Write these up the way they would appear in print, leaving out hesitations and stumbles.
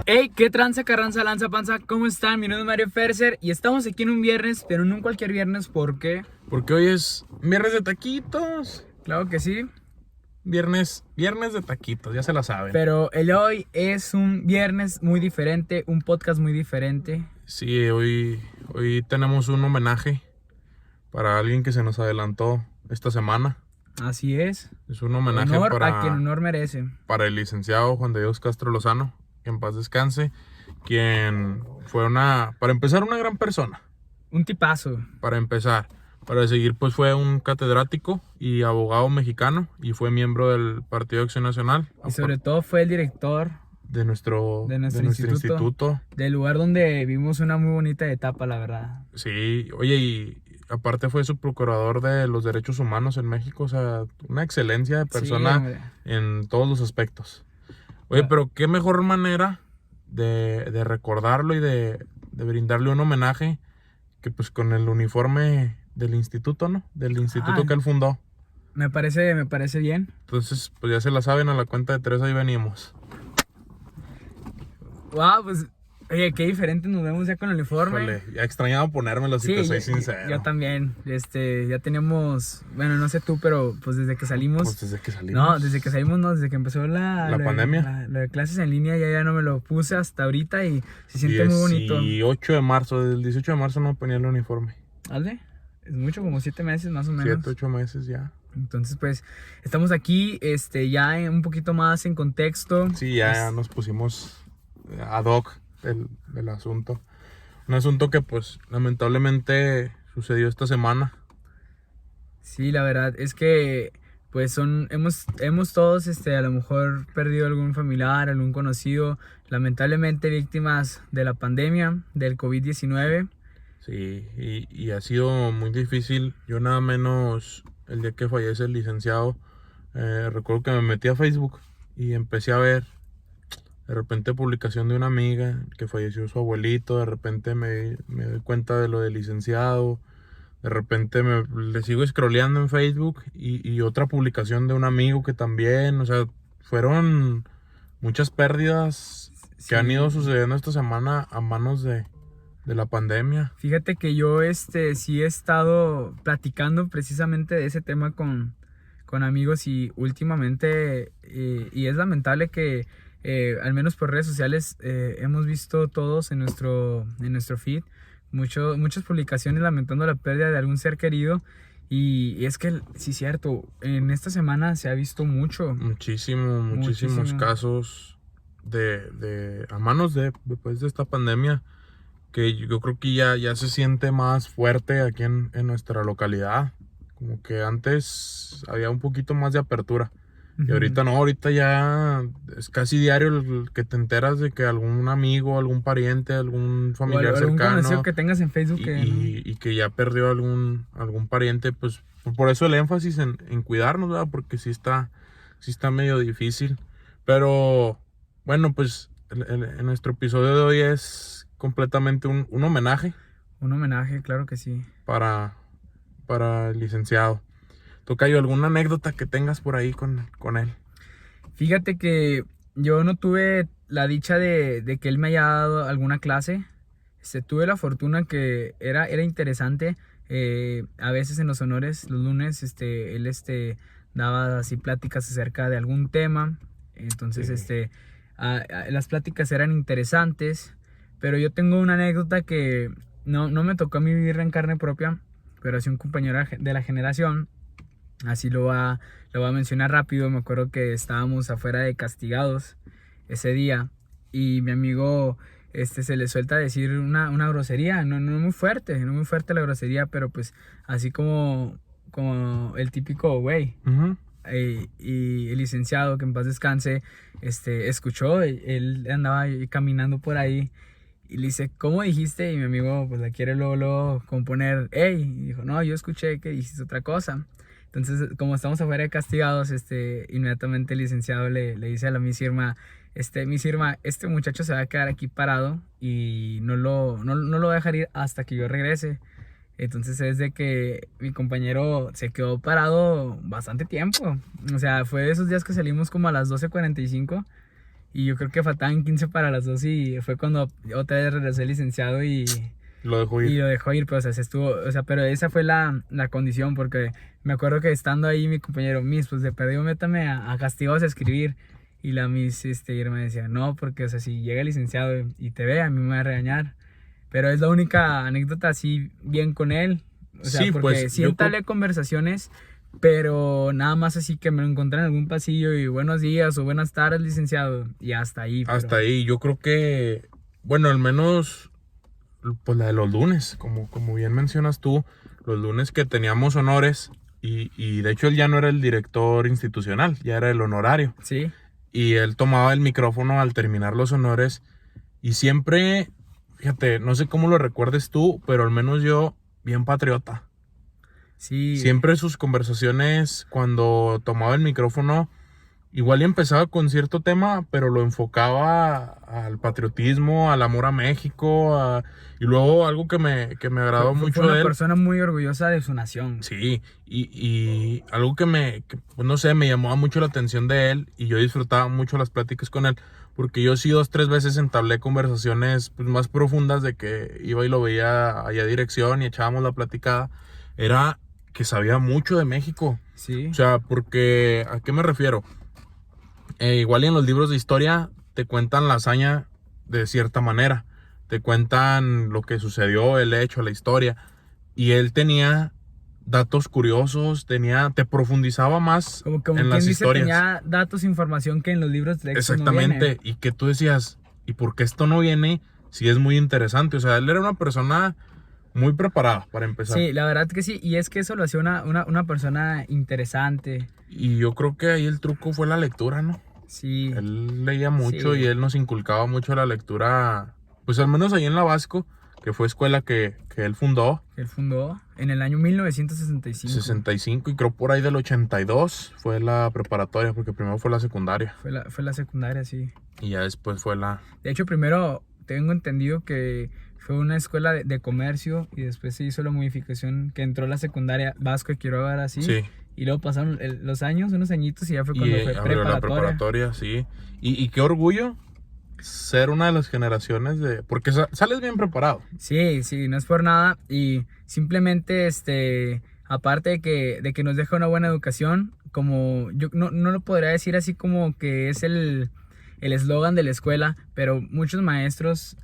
Hey, qué tranza, carranza, lanza, panza, ¿cómo están? Mi nombre es Mario Ferser y estamos aquí en un viernes, pero no en cualquier viernes, ¿por qué? Porque hoy es viernes de taquitos. Claro que sí, Viernes de taquitos, ya se la saben. pero el de hoy es un viernes muy diferente, un podcast muy diferente. Sí, hoy tenemos un homenaje para alguien que se nos adelantó esta semana. Así es, Es un homenaje honor a quien honor merece. para el licenciado Juan de Dios Castro Lozano, que en paz descanse, quien fue para empezar, una gran persona. Un tipazo. Para seguir, pues fue un catedrático y abogado mexicano y fue miembro del Partido de Acción Nacional. Y sobre todo fue el director De nuestro instituto. del lugar donde vivimos una muy bonita etapa, la verdad. Sí, oye, y aparte fue su procurador de los derechos humanos en México, o sea, una excelencia de persona hombre. en todos los aspectos. Oye, pero qué mejor manera de recordarlo y de brindarle un homenaje que pues con el uniforme del instituto, ¿no? Del instituto que él fundó. Me parece bien. Entonces, pues ya se la saben, a la cuenta de 3 ahí venimos. Wow, pues, oye, qué diferente nos vemos ya con el uniforme. Híjole, ya extrañaba ponérmelo, si te soy sincero. Yo también, ya teníamos, bueno, no sé tú, pero pues desde que salimos. Pues desde que salimos. No, desde que empezó la pandemia. La de clases en línea, ya no me lo puse hasta ahorita y se siente muy bonito. 18 de marzo, desde el 18 de marzo no ponía el uniforme. ¿Vale? Es mucho, como 7 meses más o menos. 7, 8 meses ya. Entonces, pues, estamos aquí, ya un poquito más en contexto. Sí, ya nos pusimos ad hoc del asunto. Un asunto que, pues, lamentablemente sucedió esta semana. Sí, la verdad es que pues hemos todos a lo mejor perdido algún familiar, algún conocido, lamentablemente víctimas de la pandemia, del COVID-19. Sí, y ha sido muy difícil. Yo nada menos el día que fallece el licenciado, recuerdo que me metí a Facebook y empecé a ver de repente publicación de una amiga que falleció su abuelito, de repente me doy cuenta de lo del licenciado. De repente le sigo scrolleando en Facebook y otra publicación de un amigo que también, o sea, fueron muchas pérdidas que han ido sucediendo esta semana a manos de la pandemia. Fíjate que yo sí he estado platicando precisamente de ese tema con amigos y últimamente, y es lamentable que al menos por redes sociales hemos visto todos en nuestro feed muchas publicaciones lamentando la pérdida de algún ser querido. Y es que sí es cierto, en esta semana se ha visto Muchísimos casos a manos después de esta pandemia, que yo creo que ya se siente más fuerte aquí en nuestra localidad. Como que antes había un poquito más de apertura. Y ahorita no, ahorita ya es casi diario el que te enteras de que algún amigo, algún pariente, algún familiar o algún cercano conocido que tengas en Facebook y que ya perdió algún pariente, pues por eso el énfasis en cuidarnos, ¿verdad? Porque sí está medio difícil. Pero bueno, pues en nuestro episodio de hoy es completamente un homenaje. Un homenaje, claro que sí. Para el licenciado. Tocayo, ¿alguna anécdota que tengas por ahí con él? Fíjate que yo no tuve la dicha de que él me haya dado alguna clase. Tuve la fortuna que era interesante. A veces en los honores, los lunes, él daba así pláticas acerca de algún tema. Entonces, Sí. las pláticas eran interesantes. Pero yo tengo una anécdota que no me tocó a mí vivirla en carne propia, pero sí un compañero de la generación. Así lo va a mencionar rápido. Me acuerdo que estábamos afuera de Castigados ese día y mi amigo se le suelta a decir una grosería, no muy fuerte, la grosería, pero pues así como el típico güey. Uh-huh. Y el licenciado, que en paz descanse, escuchó, él andaba ahí caminando por ahí y le dice, ¿cómo dijiste? Y mi amigo pues la quiere luego componer, hey, y dijo, no, yo escuché que dijiste otra cosa. Entonces, como estamos afuera de Castigados, inmediatamente el licenciado le dice a la Miss Irma, Miss Irma, este muchacho se va a quedar aquí parado y no lo va a dejar ir hasta que yo regrese. Entonces es de que mi compañero se quedó parado bastante tiempo. O sea, fue de esos días que salimos como a las 12:45 Y yo creo que faltaban 15 para las 2 y fue cuando otra vez regresé el licenciado y Lo dejó y ir. lo dejó ir, pero o sea, se estuvo, o sea, pero esa fue la condición, porque me acuerdo que estando ahí mi compañero, Miss, pues de perdido métame a castigados a escribir. Y la Miss me decía, no, porque o sea, si llega el licenciado y te ve, a mí me va a regañar. Pero es la única anécdota así bien con él. O sea, Sí, porque pues, sí yo entablé conversaciones, pero nada más así que me lo encontré en algún pasillo y buenos días o buenas tardes, licenciado. Y hasta ahí. Hasta ahí, yo creo que, bueno, al menos, pues la de los lunes, como bien mencionas tú, los lunes que teníamos honores, y de hecho él ya no era el director institucional, ya era el honorario. Sí, Y él tomaba el micrófono al terminar los honores, y siempre, fíjate, no sé cómo lo recuerdes tú, pero al menos yo, bien patriota. sí. Siempre sus conversaciones, cuando tomaba el micrófono, igual y empezaba con cierto tema, pero lo enfocaba al patriotismo, al amor a México, y luego algo que me agradó mucho Fue una de él. persona muy orgullosa de su nación. Sí, y algo pues, no sé, me llamaba mucho la atención de él, y yo disfrutaba mucho las pláticas con él, porque yo sí 2, 3 veces entablé conversaciones pues, más profundas, de que iba y lo veía allá a dirección y echábamos la platicada. Era que sabía mucho de México. Sí. O sea, porque, ¿a qué me refiero? Igual y en los libros de historia te cuentan la hazaña de cierta manera, te cuentan lo que sucedió, el hecho, la historia, y él tenía datos curiosos, te profundizaba más Como en quien las dice, historias. tenía datos, información que en los libros de texto no Exactamente, viene. y que tú decías, ¿y por qué esto no viene? Si es muy interesante. O sea, él era una persona muy preparada para empezar. Sí, la verdad que sí, y es que eso lo hacía una persona interesante. Y yo creo que ahí el truco fue la lectura, ¿no? Sí, Él leía mucho, sí. y él nos inculcaba mucho la lectura, pues al menos ahí en la Vasco, que fue escuela que él fundó, Él fundó en el año 1965. 65, y creo por ahí del 82 fue la preparatoria, porque primero fue la secundaria Fue la secundaria, sí. y ya después fue la... De hecho, primero tengo entendido que fue una escuela de comercio y después se hizo la modificación que entró la secundaria Vasco de Quiroga así. Sí, Y luego pasaron los años, unos añitos, y ya fue y cuando fue abrió la preparatoria. preparatoria, sí. Y qué orgullo ser una de las generaciones de... Porque sales bien preparado. Sí, sí, no es por nada. Y simplemente, aparte de que nos deja una buena educación, como yo no lo podría decir así como que es el eslogan de la escuela, pero muchos maestros,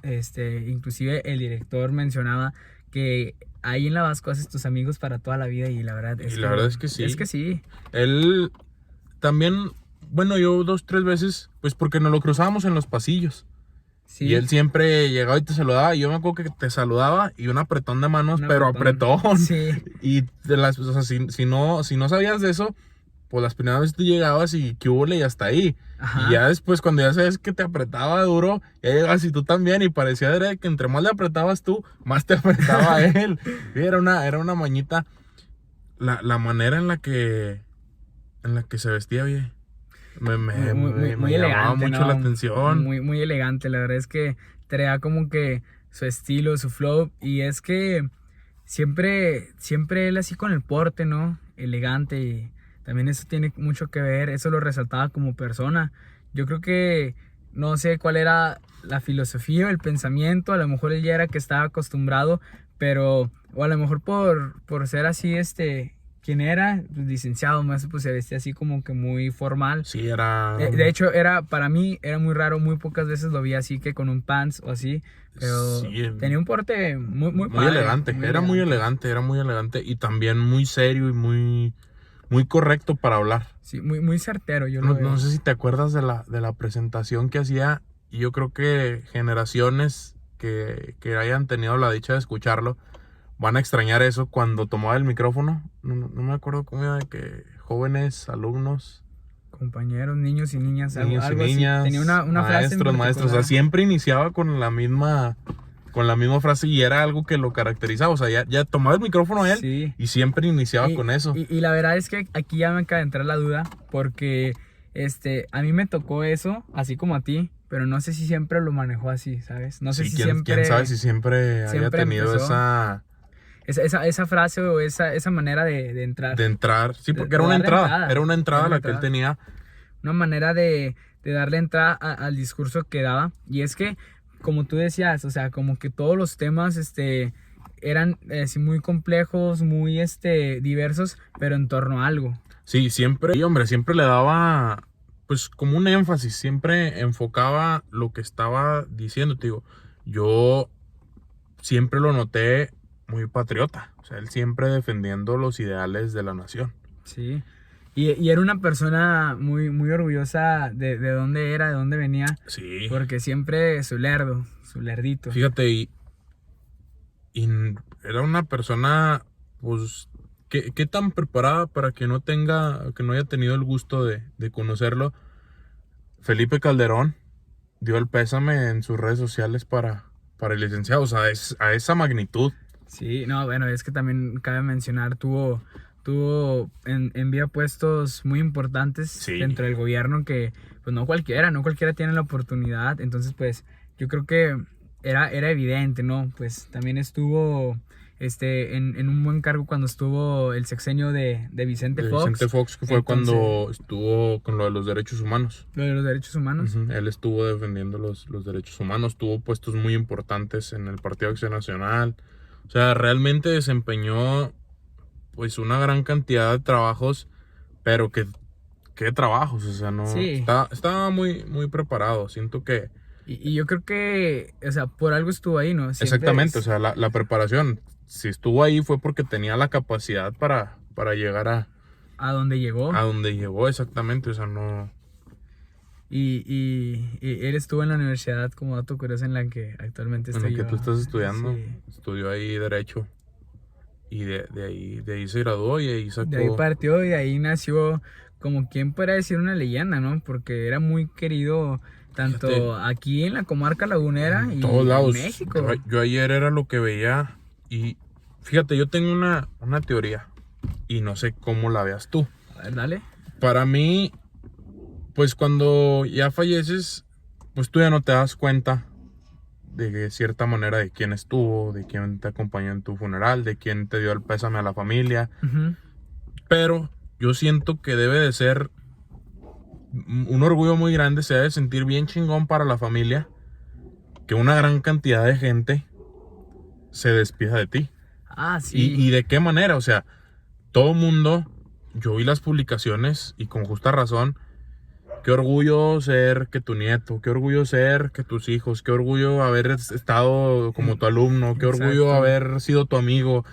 inclusive el director mencionaba que ahí en la Vasco haces tus amigos para toda la vida y la verdad Y la verdad es que sí. Es que sí. Él también, bueno, yo 2, 3 veces, pues porque nos lo cruzábamos en los pasillos. Sí. Y él siempre llegaba y te saludaba. Y yo me acuerdo que te saludaba y un apretón de manos, pero apretón. Sí. Y o sea, si no sabías de eso, pues las primeras veces tú llegabas y que hubo y hasta ahí. Ajá. Y ya después, cuando ya sabes que te apretaba duro, ya llegabas y tú también. Y parecía que entre más le apretabas tú, más te apretaba él. Sí, era una mañita. La manera en la que se vestía bien. Me Muy llamaba elegante, mucho ¿no? la atención. Muy elegante, la verdad es que traía como que su estilo, su flow, y es que siempre él así con el porte, ¿no? Elegante, y también eso tiene mucho que ver, eso lo resaltaba como persona. Yo creo que no sé cuál era la filosofía o el pensamiento, a lo mejor él ya era que estaba acostumbrado, pero, o a lo mejor por ser así, ¿quién era? Pues, licenciado, más pues se vestía así como que muy formal. Sí, era... De hecho, para mí era muy raro, muy pocas veces lo vi así que con un pants o así, pero Sí, tenía un porte muy muy elegante, muy elegante y también muy serio y muy correcto para hablar. Sí, muy certero, yo lo veo. No sé si te acuerdas de la presentación que hacía, y yo creo que generaciones que hayan tenido la dicha de escucharlo van a extrañar eso cuando tomaba el micrófono. No me acuerdo cómo era, de que jóvenes, alumnos, Compañeros, niños y niñas, niños algo y niñas, así. Tenía una frase en maestros, o sea, particular. siempre iniciaba con la misma frase, y era algo que lo caracterizaba. O sea, ya tomaba el micrófono él, Sí. y siempre iniciaba con eso. Y la verdad es que aquí ya me acaba de entrar la duda, porque a mí me tocó eso, así como a ti, pero no sé si siempre lo manejó así, ¿sabes? No sé si siempre... ¿Quién sabe si siempre haya tenido empezó esa frase o esa manera de entrar. de entrar. Sí, porque De era una darle entrada. entrada. Era una entrada Era una la que él entrada. tenía. Una manera de de darle entrada al discurso que daba. Y es que, como tú decías, o sea, como que todos los temas, eran así muy complejos, muy, diversos, pero en torno a algo. Sí, siempre, y hombre, siempre le daba, pues, como un énfasis, siempre enfocaba lo que estaba diciendo, te digo. Yo siempre lo noté muy patriota, o sea, él siempre defendiendo los ideales de la nación. Sí. Y era una persona muy, muy orgullosa de dónde era, de dónde venía, Sí. porque siempre su lerdo, su lerdito. Fíjate, y era una persona, pues, ¿qué tan preparada para que que no haya tenido el gusto de conocerlo? Felipe Calderón dio el pésame en sus redes sociales para el licenciado, o sea, a esa magnitud. Sí, no, bueno, es que también cabe mencionar, tuvo en vida puestos muy importantes Sí. dentro del gobierno que, pues no cualquiera tiene la oportunidad. Entonces, pues, yo creo que era evidente, ¿no? Pues también estuvo, en un buen cargo cuando estuvo el sexenio de Vicente De Fox. Vicente Fox, que fue Entonces, cuando estuvo con lo de los derechos humanos. lo de los derechos humanos. Ujú. Él estuvo defendiendo los derechos humanos, tuvo puestos muy importantes en el Partido Acción Nacional. O sea, realmente desempeñó pues una gran cantidad de trabajos, pero qué trabajos, o sea, no Sí. estaba muy, muy preparado. Siento que Y yo creo que, o sea, por algo estuvo ahí, ¿no? Siempre exactamente, o sea, la preparación, si estuvo ahí fue porque tenía la capacidad para llegar a donde llegó. a donde llegó exactamente, o sea, no. Y él estuvo en la universidad, como dato curioso, en la que actualmente En estoy la que yo. tú estás estudiando, Sí. estudió ahí Derecho y de ahí se graduó y ahí De ahí sacó. partió y de ahí nació, como quien pueda decir, una leyenda, ¿no? Porque era muy querido tanto Fíjate, aquí en la comarca lagunera en y todos en lados. México. Yo ayer era lo que veía y fíjate, yo tengo una teoría y no sé cómo la veas tú. A ver, dale. Para mí, pues cuando ya falleces, pues tú ya no te das cuenta de cierta manera de quién estuvo, de quién te acompañó en tu funeral, de quién te dio el pésame a la familia. Ujú. Pero yo siento que debe de ser un orgullo muy grande, se debe sentir bien chingón para la familia que una gran cantidad de gente se despida de ti. Ah, ¿Y sí. de qué manera? O sea, todo mundo, yo vi las publicaciones y con justa razón, qué orgullo ser que tu nieto, qué orgullo ser que tus hijos, qué orgullo haber estado como tu alumno, qué orgullo Exacto. haber sido tu amigo.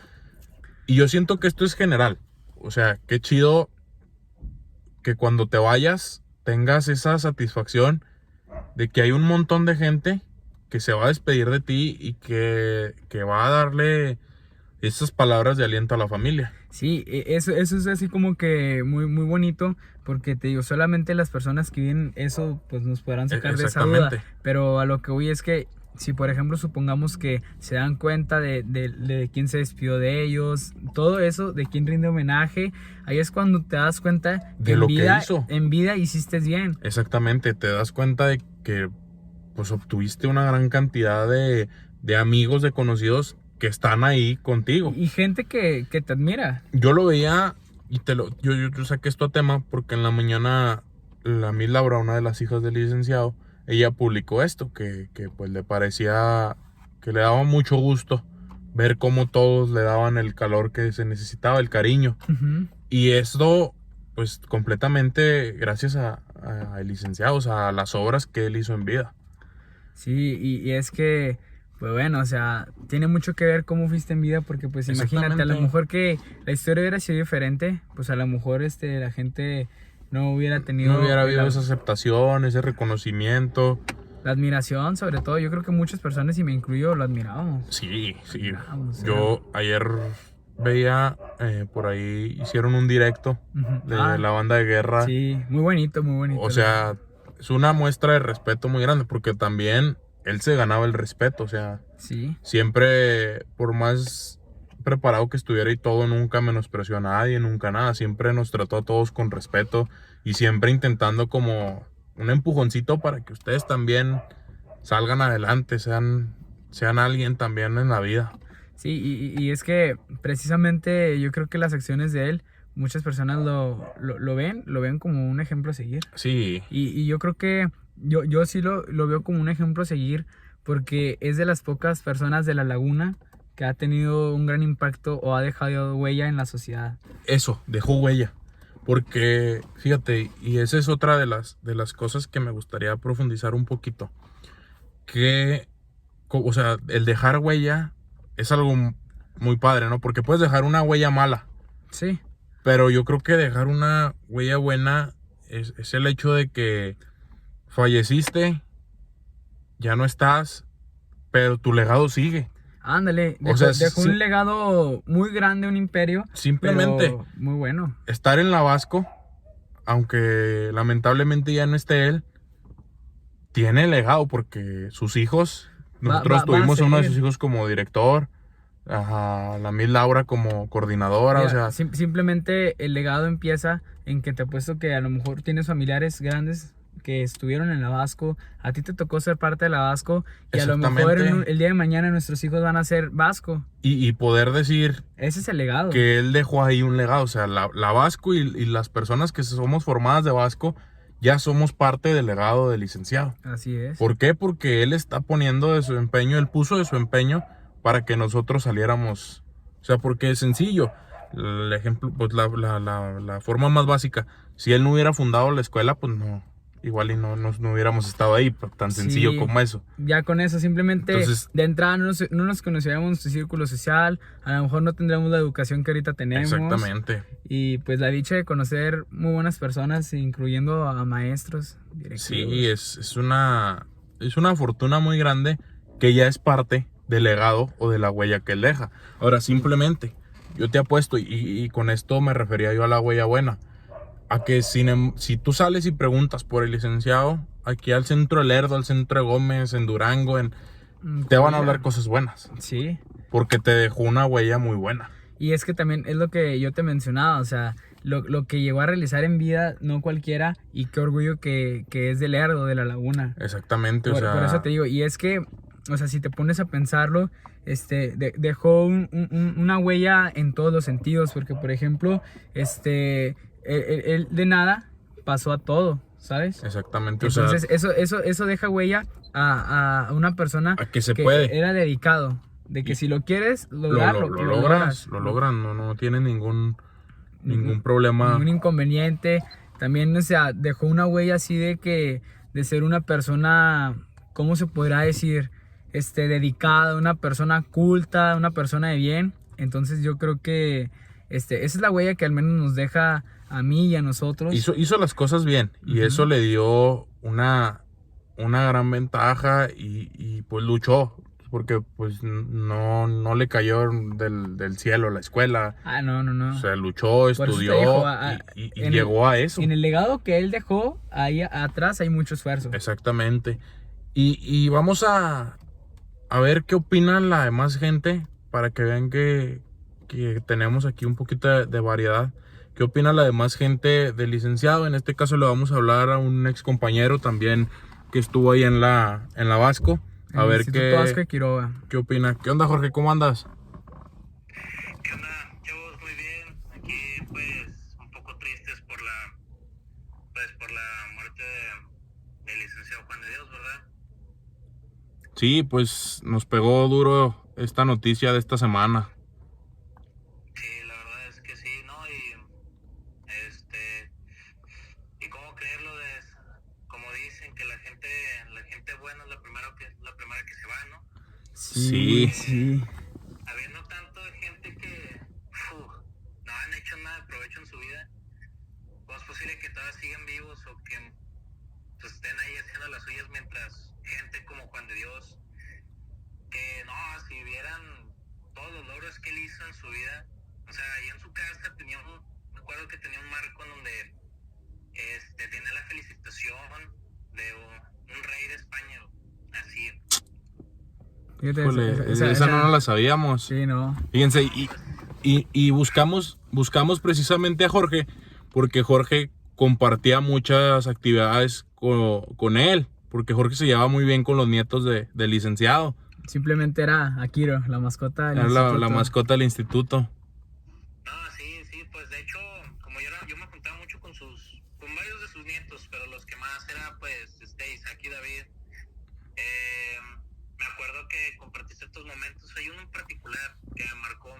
Y yo siento que esto es general. O sea, qué chido que cuando te vayas tengas esa satisfacción de que hay un montón de gente que se va a despedir de ti y que va a darle esas palabras de aliento a la familia. Sí, eso es así como que muy, muy bonito, porque te digo, solamente las personas que viven eso, pues nos podrán sacar de esa duda. Exactamente. Pero a lo que voy es que, si por ejemplo supongamos que se dan cuenta de quién se despidió de ellos, todo eso, de quién rinde homenaje, ahí es cuando te das cuenta que De lo que hizo. en vida hiciste bien. Exactamente, te das cuenta de que pues obtuviste una gran cantidad de amigos, de conocidos que están ahí contigo. Y gente que te admira. Yo lo veía y yo saqué esto a tema porque en la mañana la Miss Laura, una de las hijas del licenciado, ella publicó esto, que pues le parecía que le daba mucho gusto ver cómo todos le daban el calor que se necesitaba, el cariño. Ujú. Y esto pues completamente gracias a el licenciado, o sea, a las obras que él hizo en vida. Sí, y es que, pues bueno, o sea, tiene mucho que ver cómo fuiste en vida, porque pues imagínate, a lo Exactamente. mejor que la historia hubiera sido diferente, pues a lo mejor la gente no hubiera tenido No hubiera habido la, esa aceptación, ese reconocimiento. la admiración, sobre todo. Yo creo que muchas personas, y me incluyo, lo admirábamos. Sí, sí. Admirábamos, Yo ayer veía por ahí hicieron un directo Ujú. de la banda de guerra. Sí, muy bonito, muy bonito. O sea, es una muestra de respeto muy grande porque también él se ganaba el respeto. O sea, sí. siempre, por más preparado que estuviera y todo, nunca menospreció a nadie, nunca nada. Siempre nos trató a todos con respeto y siempre intentando como un empujoncito para que ustedes también salgan adelante, sean alguien también en la vida. Sí, y es que precisamente yo creo que las acciones de él muchas personas lo ven como un ejemplo a seguir. Sí. Y yo creo que yo sí lo veo como un ejemplo a seguir porque es de las pocas personas de La Laguna que ha tenido un gran impacto o ha dejado huella en la sociedad. Eso, dejó huella. Porque, fíjate, y esa es otra de las cosas que me gustaría profundizar un poquito. Que, o sea, el dejar huella es algo muy padre, ¿no? Porque puedes dejar una huella mala. Sí. Pero yo creo que dejar una huella buena es el hecho de que falleciste, ya no estás, pero tu legado sigue. Ándale, O sea, dejó un legado muy grande, un imperio. Simplemente pero muy bueno. estar en la Vasco, aunque lamentablemente ya no esté él, tiene legado porque sus hijos, nosotros tuvimos a uno de sus hijos como director, a la Miss Laura como coordinadora. Mira, o sea, simplemente el legado empieza en que te apuesto que a lo mejor tienes familiares grandes que estuvieron en la Vasco, a ti te tocó ser parte de la Vasco y a lo mejor el día de mañana nuestros hijos van a ser Vasco. Y poder decir... Ese es el legado. Que él dejó ahí un legado, o sea, la Vasco y las personas que somos formadas de Vasco ya somos parte del legado del licenciado. Así es. ¿Por qué? Porque él está poniendo de su empeño, él puso de su empeño para que nosotros saliéramos. O sea, porque es sencillo. El ejemplo, pues la forma más básica, si él no hubiera fundado la escuela, pues no, igual y no hubiéramos estado ahí, tan sencillo como eso. Ya con eso, simplemente entonces, de entrada no nos conociéramos nuestro círculo social, a lo mejor no tendríamos la educación que ahorita tenemos. Exactamente. Y pues la dicha de conocer muy buenas personas, incluyendo a maestros, directivos. Sí, es una fortuna muy grande que ya es parte del legado o de la huella que él deja. Ahora, simplemente, yo te apuesto, y con esto me refería yo a la huella buena, a que si tú sales y preguntas por el licenciado, aquí al centro de Lerdo, al centro de Gómez, en Durango, te van a hablar cosas buenas. Sí. Porque te dejó una huella muy buena. Y es que también es lo que yo te mencionaba, o sea, lo que llegó a realizar en vida, no cualquiera, y qué orgullo que es de Lerdo, de La Laguna. Exactamente, por eso te digo, y es que, o sea, si te pones a pensarlo, dejó una huella en todos los sentidos, porque por ejemplo, él de nada pasó a todo, ¿sabes? Exactamente. Entonces, eso deja huella a una persona a que puede. Era dedicado. De que si lo quieres lograrlo, lo logran, no tiene ningún problema. Ningún inconveniente. También, o sea, dejó una huella así de ser una persona, ¿cómo se podrá decir? Dedicada, una persona culta, una persona de bien. Entonces yo creo que esa es la huella que al menos nos deja a mí y a nosotros. Hizo las cosas bien, y eso le dio una gran ventaja, y pues luchó, porque pues no le cayó del cielo la escuela. No. O sea, luchó, estudió y llegó a eso. En el legado que él dejó, ahí atrás hay mucho esfuerzo. Exactamente. Y vamos a ver qué opina la demás gente, para que vean que tenemos aquí un poquito de variedad. ¿Qué opina la demás gente del licenciado? En este caso le vamos a hablar a un ex compañero también que estuvo ahí en la Vasco. A ver qué opina. ¿Qué onda, Jorge? ¿Cómo andas? ¿Qué onda, chavos? Muy bien. Aquí, pues, un poco tristes por la muerte del licenciado Juan de Dios, ¿verdad? Sí, pues nos pegó duro esta noticia de esta semana. Sí, la verdad es que sí, ¿no? Y cómo creerlo, como dicen, que la gente buena es la primera que se va, ¿no? Sí. Habiendo tanto de gente que no han hecho nada de provecho en su vida, ¿cómo es posible que todavía sigan vivos o que pues, estén ahí haciendo las suyas, mientras gente como Juan de Dios, que no, si vieran todos los logros que él hizo en su vida, o sea, ahí en su casa me acuerdo que tenía un marco en donde tenía la felicitación de un rey de España, así. Fíjate, esa no la sabíamos. Sí, no. Fíjense, y buscamos precisamente a Jorge, porque Jorge compartía muchas actividades con él, porque Jorge se llevaba muy bien con los nietos del licenciado. Simplemente era Akiro, la mascota del instituto. La mascota del instituto. No, sí, pues de hecho compartiste estos momentos. Hay uno en particular que me marcó,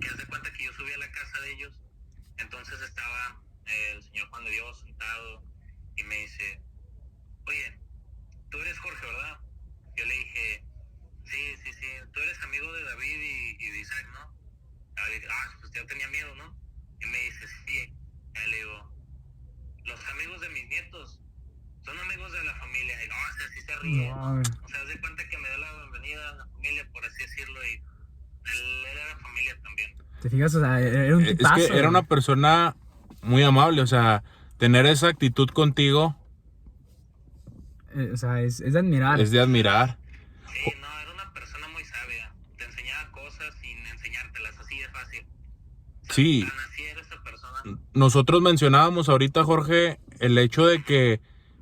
que hace cuenta que yo subí a la casa de ellos, entonces estaba el señor Juan de Dios sentado y me dice, oye, tú eres Jorge, ¿verdad? Yo le dije, sí, tú eres amigo de David y de Isaac, ¿no? Pues ya tenía miedo, ¿no? Y me dice, sí. Y le digo, los amigos de mis nietos son amigos de la familia. Y o sea, sí se ríe. No. O sea, haz de cuenta que me dio la bienvenida a la familia, por así decirlo, y él era familia también. ¿Te fijas? O sea, era un tipazo. Es que era una persona muy amable, o sea, tener esa actitud contigo O sea, es de admirar. es de admirar. Sí, no, era una persona muy sabia. Te enseñaba cosas sin enseñártelas, así de fácil. O sea, Sí. tan así era esa persona. Nosotros mencionábamos ahorita, Jorge, el hecho de que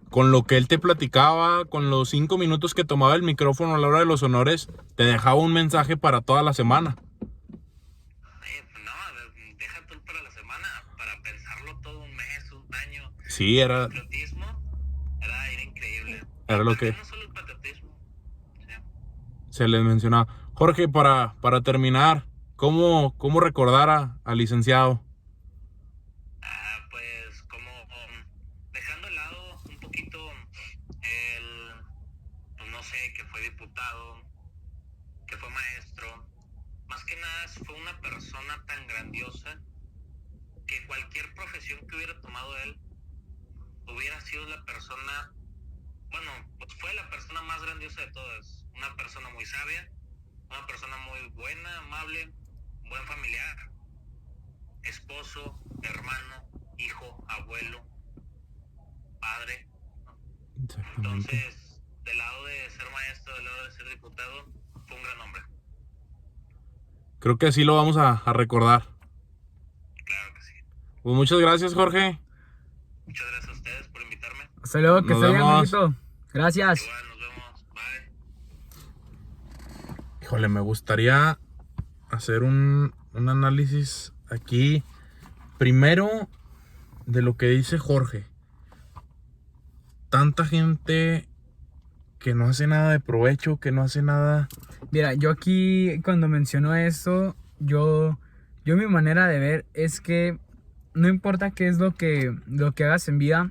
con lo que él te platicaba, con los 5 minutos que tomaba el micrófono a la hora de los honores, te dejaba un mensaje para toda la semana. Pues no, deja tú para la semana, para pensarlo todo un mes, un año. Sí, El patriotismo era increíble. Era lo que No solo el patriotismo. Sí. se les mencionaba. Jorge, para terminar, ¿cómo recordar al licenciado? Pues como dejando de lado un poquito pues no sé, que fue diputado, que fue maestro, más que nada fue una persona tan grandiosa que cualquier profesión que hubiera tomado él hubiera sido la persona, bueno, pues fue la persona más grandiosa de todas, una persona muy sabia, una persona muy buena, amable, buen familiar, esposo, hermano, hijo, abuelo, padre. Entonces, del lado de ser maestro, del lado de ser diputado, fue un gran hombre. Creo que así lo vamos a recordar. Claro que sí. Pues muchas gracias, Jorge. Muchas gracias a ustedes por invitarme. Hasta luego, que Nos se vean, vemos. bonito. Gracias. Igual, nos vemos. Bye. Híjole, me gustaría hacer un análisis aquí. Primero, de lo que dice Jorge. Tanta gente que no hace nada de provecho, que no hace nada. Mira, yo aquí cuando mencionó esto, yo mi manera de ver es que no importa qué es lo que hagas en vida,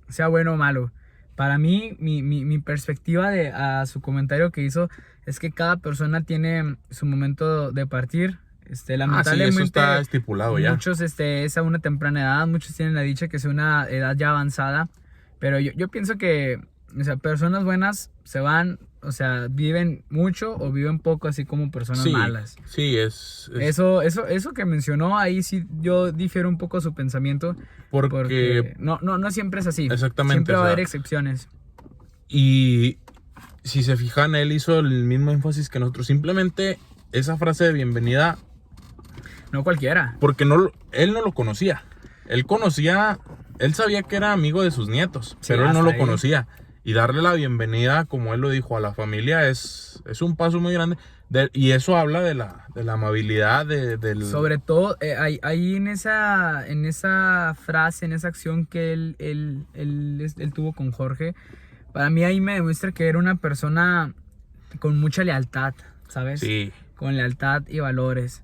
sea bueno o malo. Para mí, mi perspectiva a su comentario que hizo es que cada persona tiene su momento de partir. Lamentablemente, eso está estipulado ya. muchos es a una temprana edad, muchos tienen la dicha que es una edad ya avanzada, pero yo pienso que, o sea, personas buenas se van, o sea, viven mucho o viven poco, así como personas malas. Sí, Eso que mencionó ahí sí yo difiero un poco su pensamiento, porque no siempre es así. Exactamente, Siempre va a o sea, haber excepciones. Y si se fijan, él hizo el mismo énfasis que nosotros. Simplemente esa frase de bienvenida, No cualquiera. porque él no lo conocía. Él sabía que era amigo de sus nietos, Sí, pero él no hasta lo ahí. conocía. Y darle la bienvenida, como él lo dijo, a la familia es un paso muy grande. Y eso habla de la amabilidad del... Sobre todo, ahí en esa frase, en esa acción que él tuvo con Jorge, para mí ahí me demuestra que era una persona con mucha lealtad, ¿sabes? Sí. Con lealtad y valores.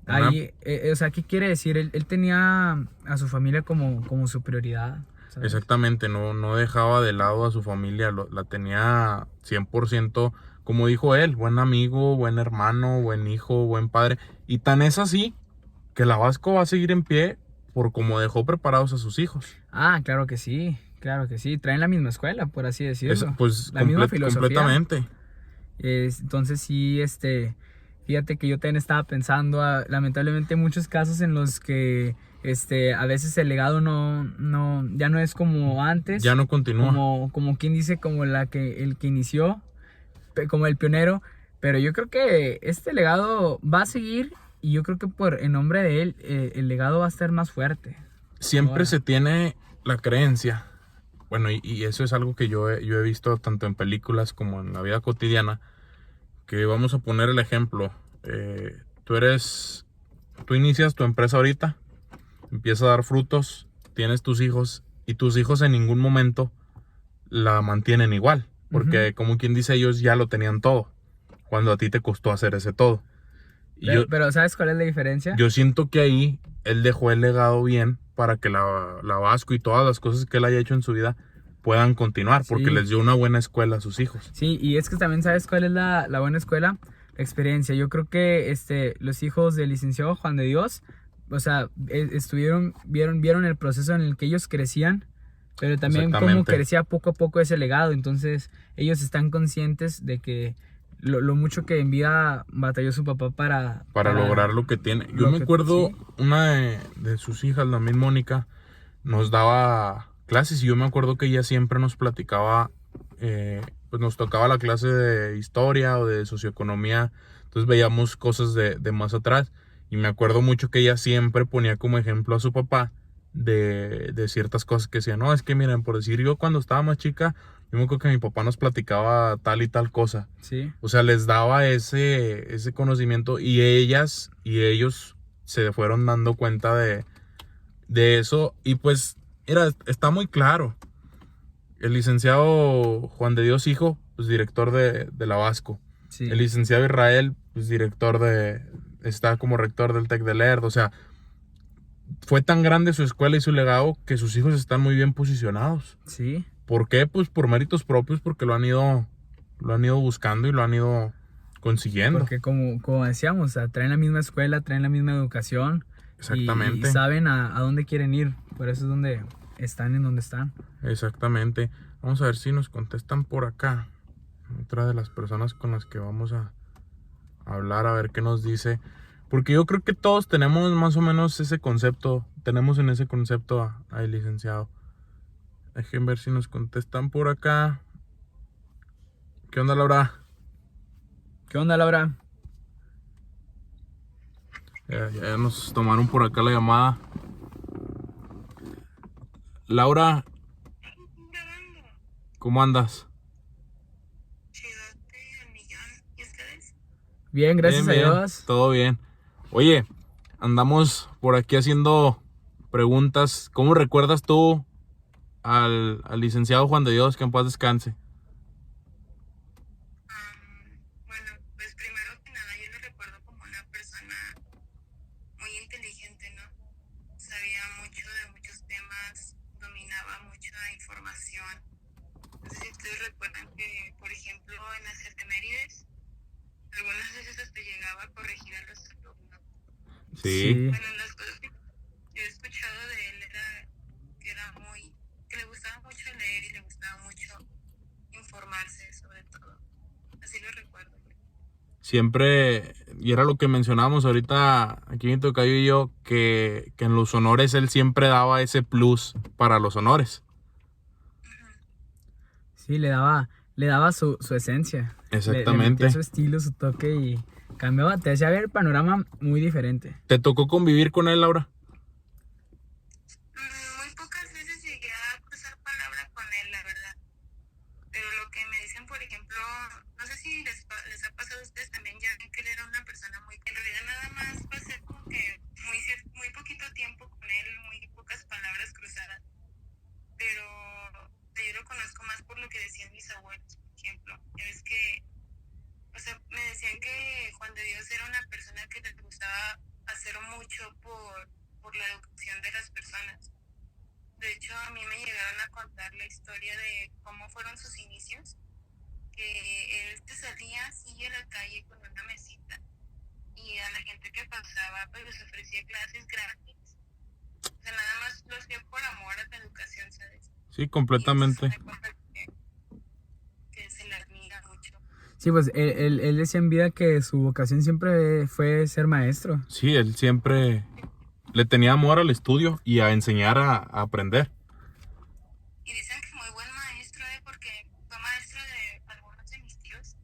Ahí, o sea, ¿qué quiere decir? Él tenía a su familia como su prioridad, ¿sabes? Exactamente, no dejaba de lado a su familia, la tenía 100%, como dijo él, buen amigo, buen hermano, buen hijo, buen padre. Y tan es así que la Vasco va a seguir en pie por como dejó preparados a sus hijos. Claro que sí, traen la misma escuela, por así decirlo. Pues la misma filosofía. completamente. Entonces sí, fíjate que yo también estaba pensando, lamentablemente muchos casos en los que a veces el legado ya no es como antes. Ya no continúa. Como quien dice, como el que inició, como el pionero. Pero yo creo que este legado va a seguir y yo creo que en nombre de él el legado va a estar más fuerte. Siempre Ahora. se tiene la creencia, bueno, y eso es algo que yo he visto tanto en películas como en la vida cotidiana, que vamos a poner el ejemplo. Tú inicias tu empresa ahorita, empieza a dar frutos, tienes tus hijos y tus hijos en ningún momento la mantienen igual, porque como quien dice, ellos ya lo tenían todo. cuando a ti te costó hacer ese todo. Y Pero ¿sabes cuál es la diferencia? yo siento que ahí él dejó el legado bien para que la Vasco y todas las cosas que él haya hecho en su vida puedan continuar, porque Sí. les dio una buena escuela a sus hijos. Sí, y es que también sabes cuál es la buena escuela, la experiencia. Yo creo que los hijos del licenciado Juan de Dios, o sea, vieron el proceso en el que ellos crecían, pero también cómo Exactamente. crecía poco a poco ese legado. Entonces, ellos están conscientes de que lo mucho que en vida batalló su papá Para lograr lo que tiene. Yo lo me que- acuerdo, sí. una de sus hijas, la misma Mónica, nos daba clases y yo me acuerdo que ella siempre nos platicaba, pues nos tocaba la clase de historia o de socioeconomía, entonces veíamos cosas de más atrás y me acuerdo mucho que ella siempre ponía como ejemplo a su papá de ciertas cosas que decía, no, es que miren, por decir, yo cuando estaba más chica, yo me acuerdo que mi papá nos platicaba tal y tal cosa. Sí, O sea, les daba ese conocimiento y ellas y ellos se fueron dando cuenta de eso. Y pues, mira, está muy claro. El licenciado Juan de Dios Hijo, pues director de la Vasco. sí. El licenciado Israel, pues está como rector del TEC de Lerdo. O sea, fue tan grande su escuela y su legado que sus hijos están muy bien posicionados. Sí, ¿Por qué? Pues por méritos propios, porque lo han ido buscando y lo han ido consiguiendo. porque como decíamos, o sea, traen la misma escuela, traen la misma educación. Exactamente. Y saben a dónde quieren ir. Por eso es donde están en donde están. Exactamente. Vamos a ver si nos contestan por acá. Otra de las personas con las que vamos a hablar, a ver qué nos dice. Porque yo creo que todos tenemos más o menos ese concepto. Tenemos en ese concepto al licenciado. Dejen ver si nos contestan por acá. ¿Qué onda, Laura? ¿Qué onda, Laura? Ya nos tomaron por acá la llamada. Laura, ¿cómo andas? Chidote al millón. ¿Y ustedes? Bien, gracias Bien, a bien, Dios. todo bien. Oye, andamos por aquí haciendo preguntas. ¿Cómo recuerdas tú al licenciado Juan de Dios, que en paz descanse? Bueno, pues primero que nada yo lo recuerdo como una persona muy inteligente, ¿no? Sabía mucho de muchos temas, dominaba mucha información. No sé si ustedes recuerdan que, por ejemplo, en las efemérides, algunas veces hasta llegaba a corregir a los alumnos. Sí. Bueno, las cosas que yo he escuchado de él era que le gustaba mucho leer y le gustaba mucho informarse sobre todo. Así lo recuerdo. Siempre, y era lo que mencionábamos ahorita, aquí mi tocayo y yo, que en los honores él siempre daba ese plus para los honores. Sí, le daba su esencia. Exactamente. Le metía su estilo, su toque y cambiaba, te hacía ver el panorama muy diferente. ¿Te tocó convivir con él, Laura? Muy pocas veces llegué a cruzar palabra con él, la verdad. Pero lo que me dicen, por ejemplo, no sé si les ha pasado a ustedes también, ya ven que él era una persona muy que en realidad nada más pasé como que muy poquito tiempo con él, muy pocas palabras cruzadas. Pero yo lo conozco más por lo que decían mis abuelos, por ejemplo. Ya ves que, o sea, me decían que Juan de Dios era una persona que les gustaba hacer mucho por la educación de las personas. De hecho, a mí me llegaron a contar la historia de cómo fueron sus inicios, que él se salía así a la calle con una mesita y a la gente que pasaba pues les ofrecía clases gratis. O sea, nada más lo hacía por amor a la educación, ¿sabes? Sí, completamente. Y es una cosa que se le admira mucho. Sí, pues él decía en vida que su vocación siempre fue ser maestro. Sí, él siempre le tenía amor al estudio y a enseñar a aprender. Y dicen que muy buen maestro, porque fue maestro de algunos de mis tíos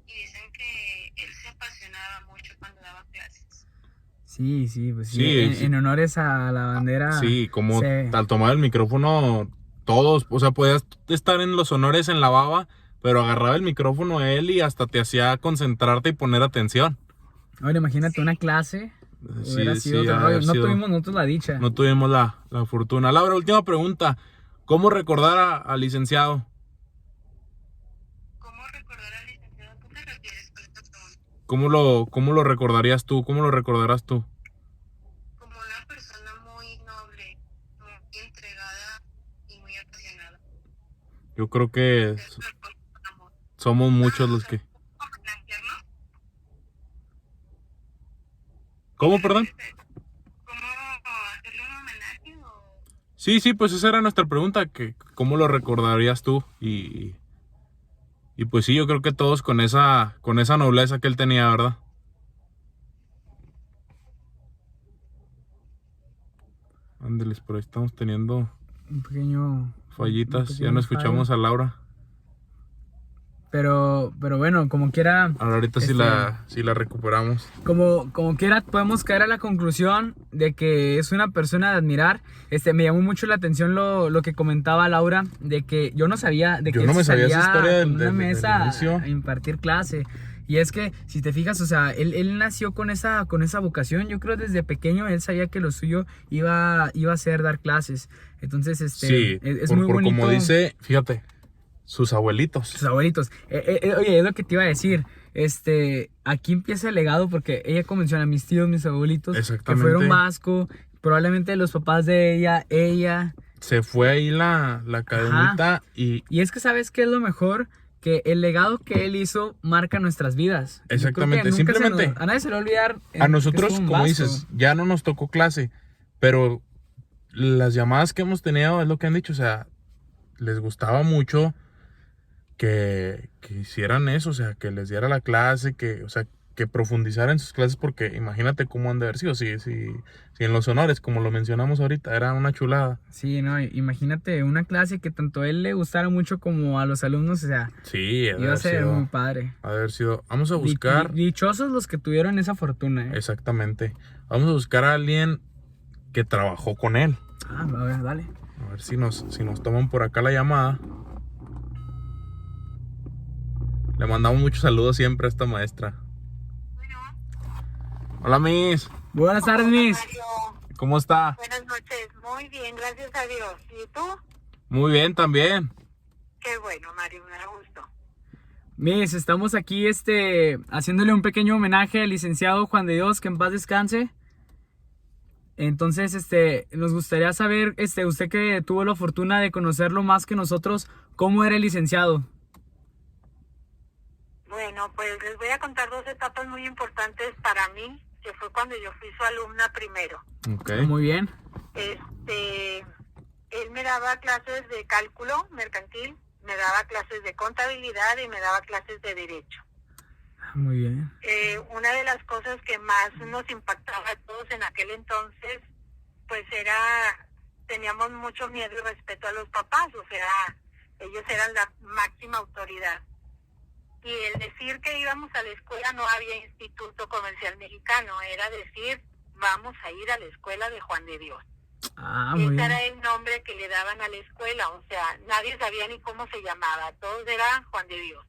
y dicen que él se apasionaba mucho cuando daba clases. Sí, pues sí. Sí, sí. En honores a la bandera. Sí, como se- al tomar el micrófono, todos, o sea, podías estar en los honores en la baba, pero agarraba el micrófono él y hasta te hacía concentrarte y poner atención. Ahora imagínate una clase. Hubiera sido sí, otro ha rollo. haber No sido- tuvimos nosotros la dicha. No tuvimos la fortuna. Laura, última pregunta. ¿Cómo recordar al licenciado? ¿Cómo recordar al licenciado? ¿A qué te refieres con esta ¿Cómo lo recordarías tú? ¿Cómo lo recordarás tú? Como una persona muy noble, muy entregada y muy apasionada. Yo creo que Es una cosa con amor. somos muchos los que... ¿Homenajearlo? ¿Cómo, perdón? ¿Cómo hacerle un homenaje o...? Sí, pues esa era nuestra pregunta, que ¿cómo lo recordarías tú? Y pues sí, yo creo que todos con esa nobleza que él tenía, ¿verdad? Ándeles, por ahí estamos teniendo Un pequeño... fallitas, un ya no pequeño escuchamos fallo. a Laura. Pero bueno, como quiera... Ahorita sí la recuperamos. Como quiera, podemos caer a la conclusión de que es una persona de admirar. Me llamó mucho la atención lo que comentaba Laura, de que yo no sabía de Yo que no él me sabía esa salía historia con una del mesa inicio. a impartir clase. Y es que, si te fijas, o sea, él nació con esa vocación. Yo creo desde pequeño él sabía que lo suyo iba a ser dar clases. Entonces, Sí, es muy bonito. como dice, fíjate, sus abuelitos. Sus abuelitos. Oye, es lo que te iba a decir. Aquí empieza el legado porque ella menciona a mis tíos, mis abuelitos, que Exactamente. fueron vasco, probablemente los papás de ella. Se fue ahí la cadenita y Y es que, ¿sabes qué es lo mejor? Que el legado que él hizo marca nuestras vidas. Yo creo que exactamente, nunca simplemente a nadie se le va a olvidar. a nosotros, que es un como vasco. dices, ya no nos tocó clase, pero las llamadas que hemos tenido es lo que han dicho, o sea, les gustaba mucho que hicieran eso, o sea, que les diera la clase, o sea, que profundizara en sus clases, porque imagínate cómo han de haber sido, si en los honores, como lo mencionamos ahorita, era una chulada. Sí, no, imagínate una clase que tanto a él le gustara mucho como a los alumnos, o sea, Sí, iba a ser muy padre. Ha de haber sido. Vamos a buscar. Dichosos los que tuvieron esa fortuna, ¿eh? Exactamente. Vamos a buscar a alguien que trabajó con él. A ver, dale. A ver si nos toman por acá la llamada. Le mandamos muchos saludos siempre a esta maestra. Hola, Miss. Buenas tardes, Miss. ¿Cómo está? Buenas noches, muy bien, gracias a Dios. ¿Y tú? Muy bien también. Qué bueno, Mario, me da gusto. Miss, estamos aquí haciéndole un pequeño homenaje al licenciado Juan de Dios, que en paz descanse. Entonces, nos gustaría saber, usted que tuvo la fortuna de conocerlo más que nosotros, ¿cómo era el licenciado? Bueno, pues les voy a contar dos etapas muy importantes para mí, que fue cuando yo fui su alumna primero. Ok. Muy bien. Él me daba clases de cálculo mercantil, me daba clases de contabilidad y me daba clases de derecho. Muy bien. Una de las cosas que más nos impactaba a todos en aquel entonces, pues teníamos mucho miedo y respeto a los papás, o sea, ellos eran la máxima autoridad. Y el decir que íbamos a la escuela, no había Instituto Comercial Mexicano, era decir, vamos a ir a la escuela de Juan de Dios. Muy Ese bien. era el nombre que le daban a la escuela, o sea, nadie sabía ni cómo se llamaba, todos eran Juan de Dios.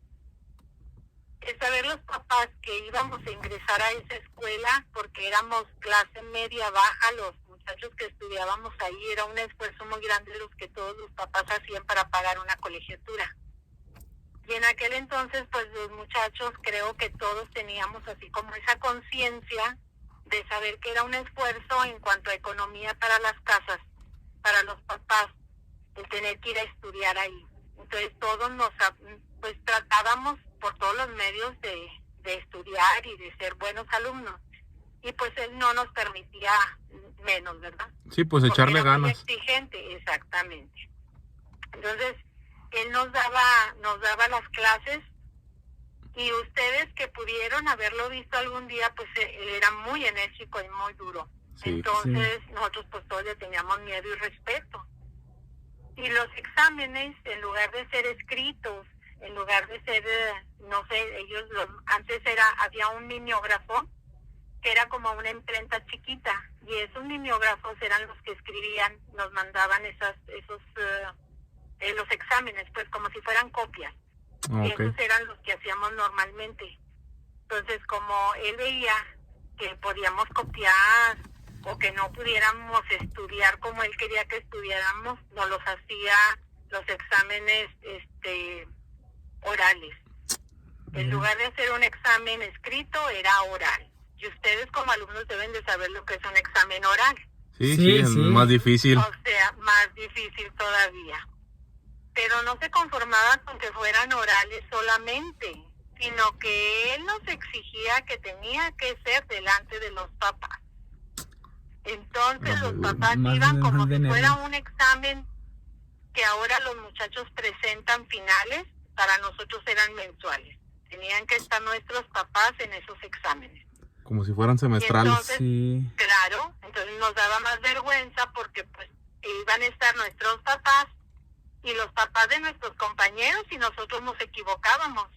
El saber los papás que íbamos a ingresar a esa escuela, porque éramos clase media baja, los muchachos que estudiábamos ahí, era un esfuerzo muy grande los que todos los papás hacían para pagar una colegiatura. Y en aquel entonces, pues los muchachos, creo que todos teníamos así como esa conciencia de saber que era un esfuerzo en cuanto a economía para las casas, para los papás, el tener que ir a estudiar ahí. Entonces todos pues tratábamos por todos los medios de estudiar y de ser buenos alumnos. Y pues él no nos permitía menos, ¿verdad? Sí, pues Porque echarle era muy ganas. exigente, exactamente. Entonces, él nos daba las clases, y ustedes que pudieron haberlo visto algún día, pues él era muy enérgico y muy duro. Sí. Entonces, nosotros pues todos le teníamos miedo y respeto. Y los exámenes, en lugar de ser escritos, en lugar de ser, no sé, antes había un mimeógrafo, que era como una imprenta chiquita, y esos mimeógrafos eran los que escribían, nos mandaban los exámenes, pues como si fueran copias. Y Ok. esos eran los que hacíamos normalmente. Entonces, como él veía que podíamos copiar o que no pudiéramos estudiar como él quería que estudiáramos, nos los hacía los exámenes orales. En lugar de hacer un examen escrito, era oral. Y ustedes como alumnos deben de saber lo que es un examen oral. Sí, es más difícil. O sea, más difícil todavía. Pero no se conformaba con que fueran orales solamente, sino que él nos exigía que tenía que ser delante de los papás. Entonces los papás iban como si fuera un examen que ahora los muchachos presentan finales, para nosotros eran mensuales. Tenían que estar nuestros papás en esos exámenes. Como si fueran semestrales. Entonces, claro, entonces nos daba más vergüenza porque pues iban a estar nuestros papás y los papás de nuestros compañeros y nosotros nos equivocábamos.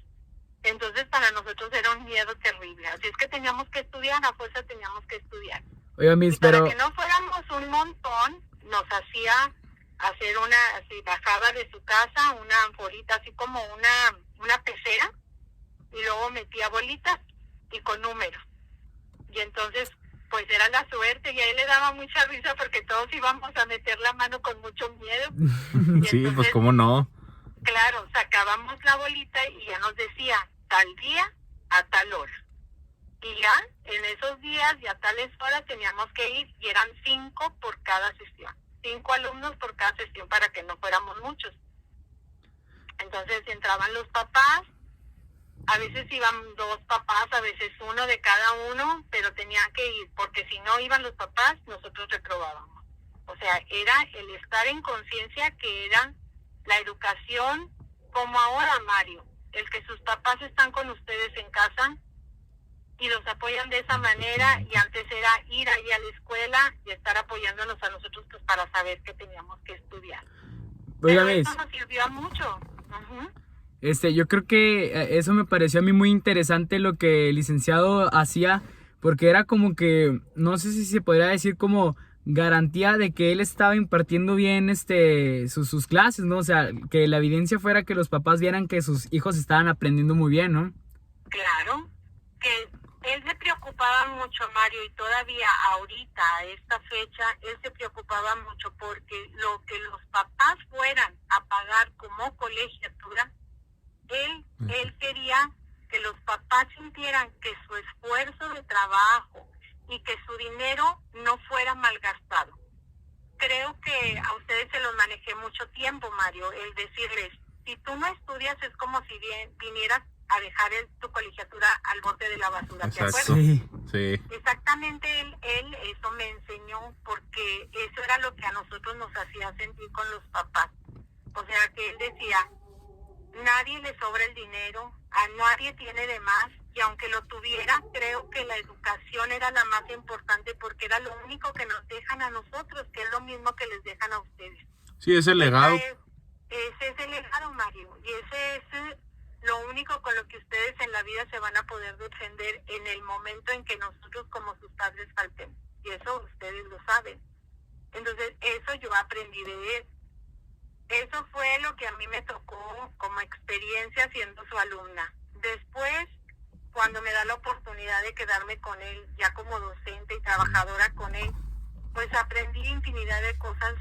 Entonces para nosotros era un miedo terrible. Así es que teníamos que estudiar, a fuerza teníamos que estudiar. Oiga, Miss, y para pero que no fuéramos un montón, nos hacía hacer así bajaba de su casa una anforita, así como una pecera, y luego metía bolitas y con números. Y entonces, pues era la suerte, y a él le daba mucha risa porque todos íbamos a meter la mano con mucho miedo. Sí, entonces, pues cómo no. Claro, sacábamos la bolita y ya nos decía, tal día a tal hora. Y ya en esos días y a tales horas teníamos que ir, y eran 5 por cada sesión. 5 alumnos por cada sesión para que no fuéramos muchos. Entonces entraban los papás, a veces iban 2 papás, a veces 1 de cada uno, pero tenían que ir, porque si no iban los papás, nosotros reprobábamos. O sea, era el estar en conciencia que era la educación como ahora, Mario, el que sus papás están con ustedes en casa y los apoyan de esa manera, y antes era ir ahí a la escuela y estar apoyándonos a nosotros pues para saber que teníamos que estudiar. Oiga, pero eso nos sirvió mucho. Yo creo que eso me pareció a mí muy interesante lo que el licenciado hacía, porque era como que, no sé si se podría decir como garantía de que él estaba impartiendo bien sus clases, ¿no? O sea, que la evidencia fuera que los papás vieran que sus hijos estaban aprendiendo muy bien, ¿no? Claro, que él se preocupaba mucho, Mario, y todavía ahorita, a esta fecha, él se preocupaba mucho porque lo que los papás fueran a pagar como colegiatura, él quería que los papás sintieran que su esfuerzo de trabajo y que su dinero no fuera malgastado. Creo que a ustedes se los manejé mucho tiempo, Mario, el decirles, si tú no estudias es como si vinieras a dejar tu colegiatura al bote de la basura. Exacto. ¿Te acuerdas? Sí. Exactamente, él eso me enseñó, porque eso era lo que a nosotros nos hacía sentir con los papás. O sea, que él decía, nadie le sobra el dinero, a nadie tiene de más, y aunque lo tuviera, creo que la educación era la más importante porque era lo único que nos dejan a nosotros, que es lo mismo que les dejan a ustedes. Sí, ese legado. Ese es el legado, Mario, y ese es lo único con lo que ustedes en la vida se van a poder defender en el momento en que nosotros como sus padres faltemos, y eso ustedes lo saben. Entonces, eso yo aprendí de él. Eso fue lo que a mí me tocó como experiencia siendo su alumna. Después, cuando me da la oportunidad de quedarme con él, ya como docente y trabajadora con él, pues aprendí infinidad de cosas,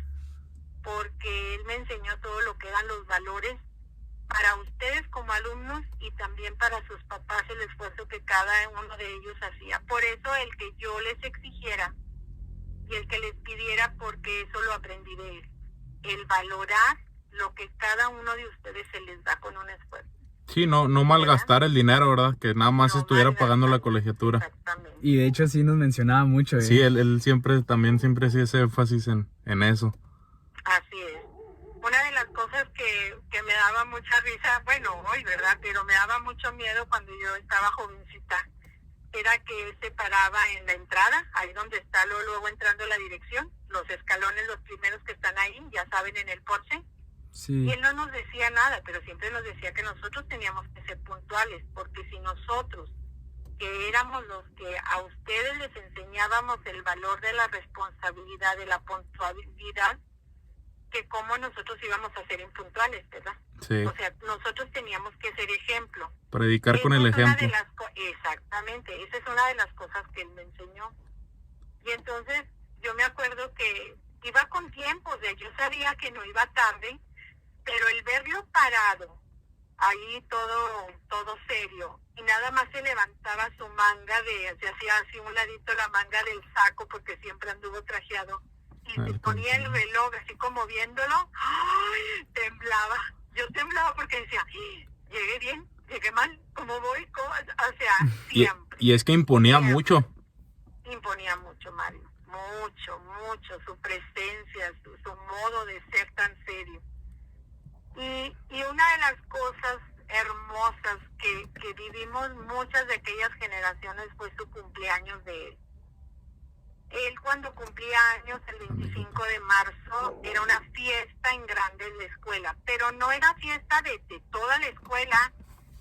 porque él me enseñó todo lo que eran los valores para ustedes como alumnos y también para sus papás, el esfuerzo que cada uno de ellos hacía. Por eso el que yo les exigiera y el que les pidiera, porque eso lo aprendí de él, el valorar lo que cada uno de ustedes se les da con un esfuerzo. Sí, no malgastar el dinero, ¿verdad? Que nada más estuviera pagando la colegiatura. Exactamente. Y de hecho sí nos mencionaba mucho. Sí, él siempre hacía ese énfasis en eso. Así es. Una de las cosas que me daba mucha risa, bueno, hoy, ¿verdad? Pero me daba mucho miedo cuando yo estaba jovencita, era que él se paraba en la entrada, ahí donde está luego entrando la dirección, los escalones, los primeros que están ahí, ya saben, en el porche. Sí. Y él no nos decía nada, pero siempre nos decía que nosotros teníamos que ser puntuales, porque si nosotros, que éramos los que a ustedes les enseñábamos el valor de la responsabilidad, de la puntualidad, que cómo nosotros íbamos a ser impuntuales, ¿verdad? Sí. O sea, nosotros teníamos que ser ejemplo. Predicar con el ejemplo. Exactamente, esa es una de las cosas que él me enseñó. Y entonces yo me acuerdo que iba con tiempo, yo sabía que no iba tarde, pero el verlo parado ahí todo serio, y nada más se levantaba su manga se hacía así un ladito la manga del saco, porque siempre anduvo trajeado, y se ponía el reloj así como viéndolo. ¡Ay! Temblaba, yo temblaba porque decía, llegué bien, llegué mal, ¿cómo voy? O sea, siempre. Y es que imponía siempre. mucho. Imponía mucho, Mario, mucho, su presencia, su modo de ser tan serio. Y una de las cosas hermosas que vivimos muchas de aquellas generaciones fue su cumpleaños de él. Él, cuando cumplía años, el 25 de marzo, era una fiesta en grande en la escuela, pero no era fiesta de toda la escuela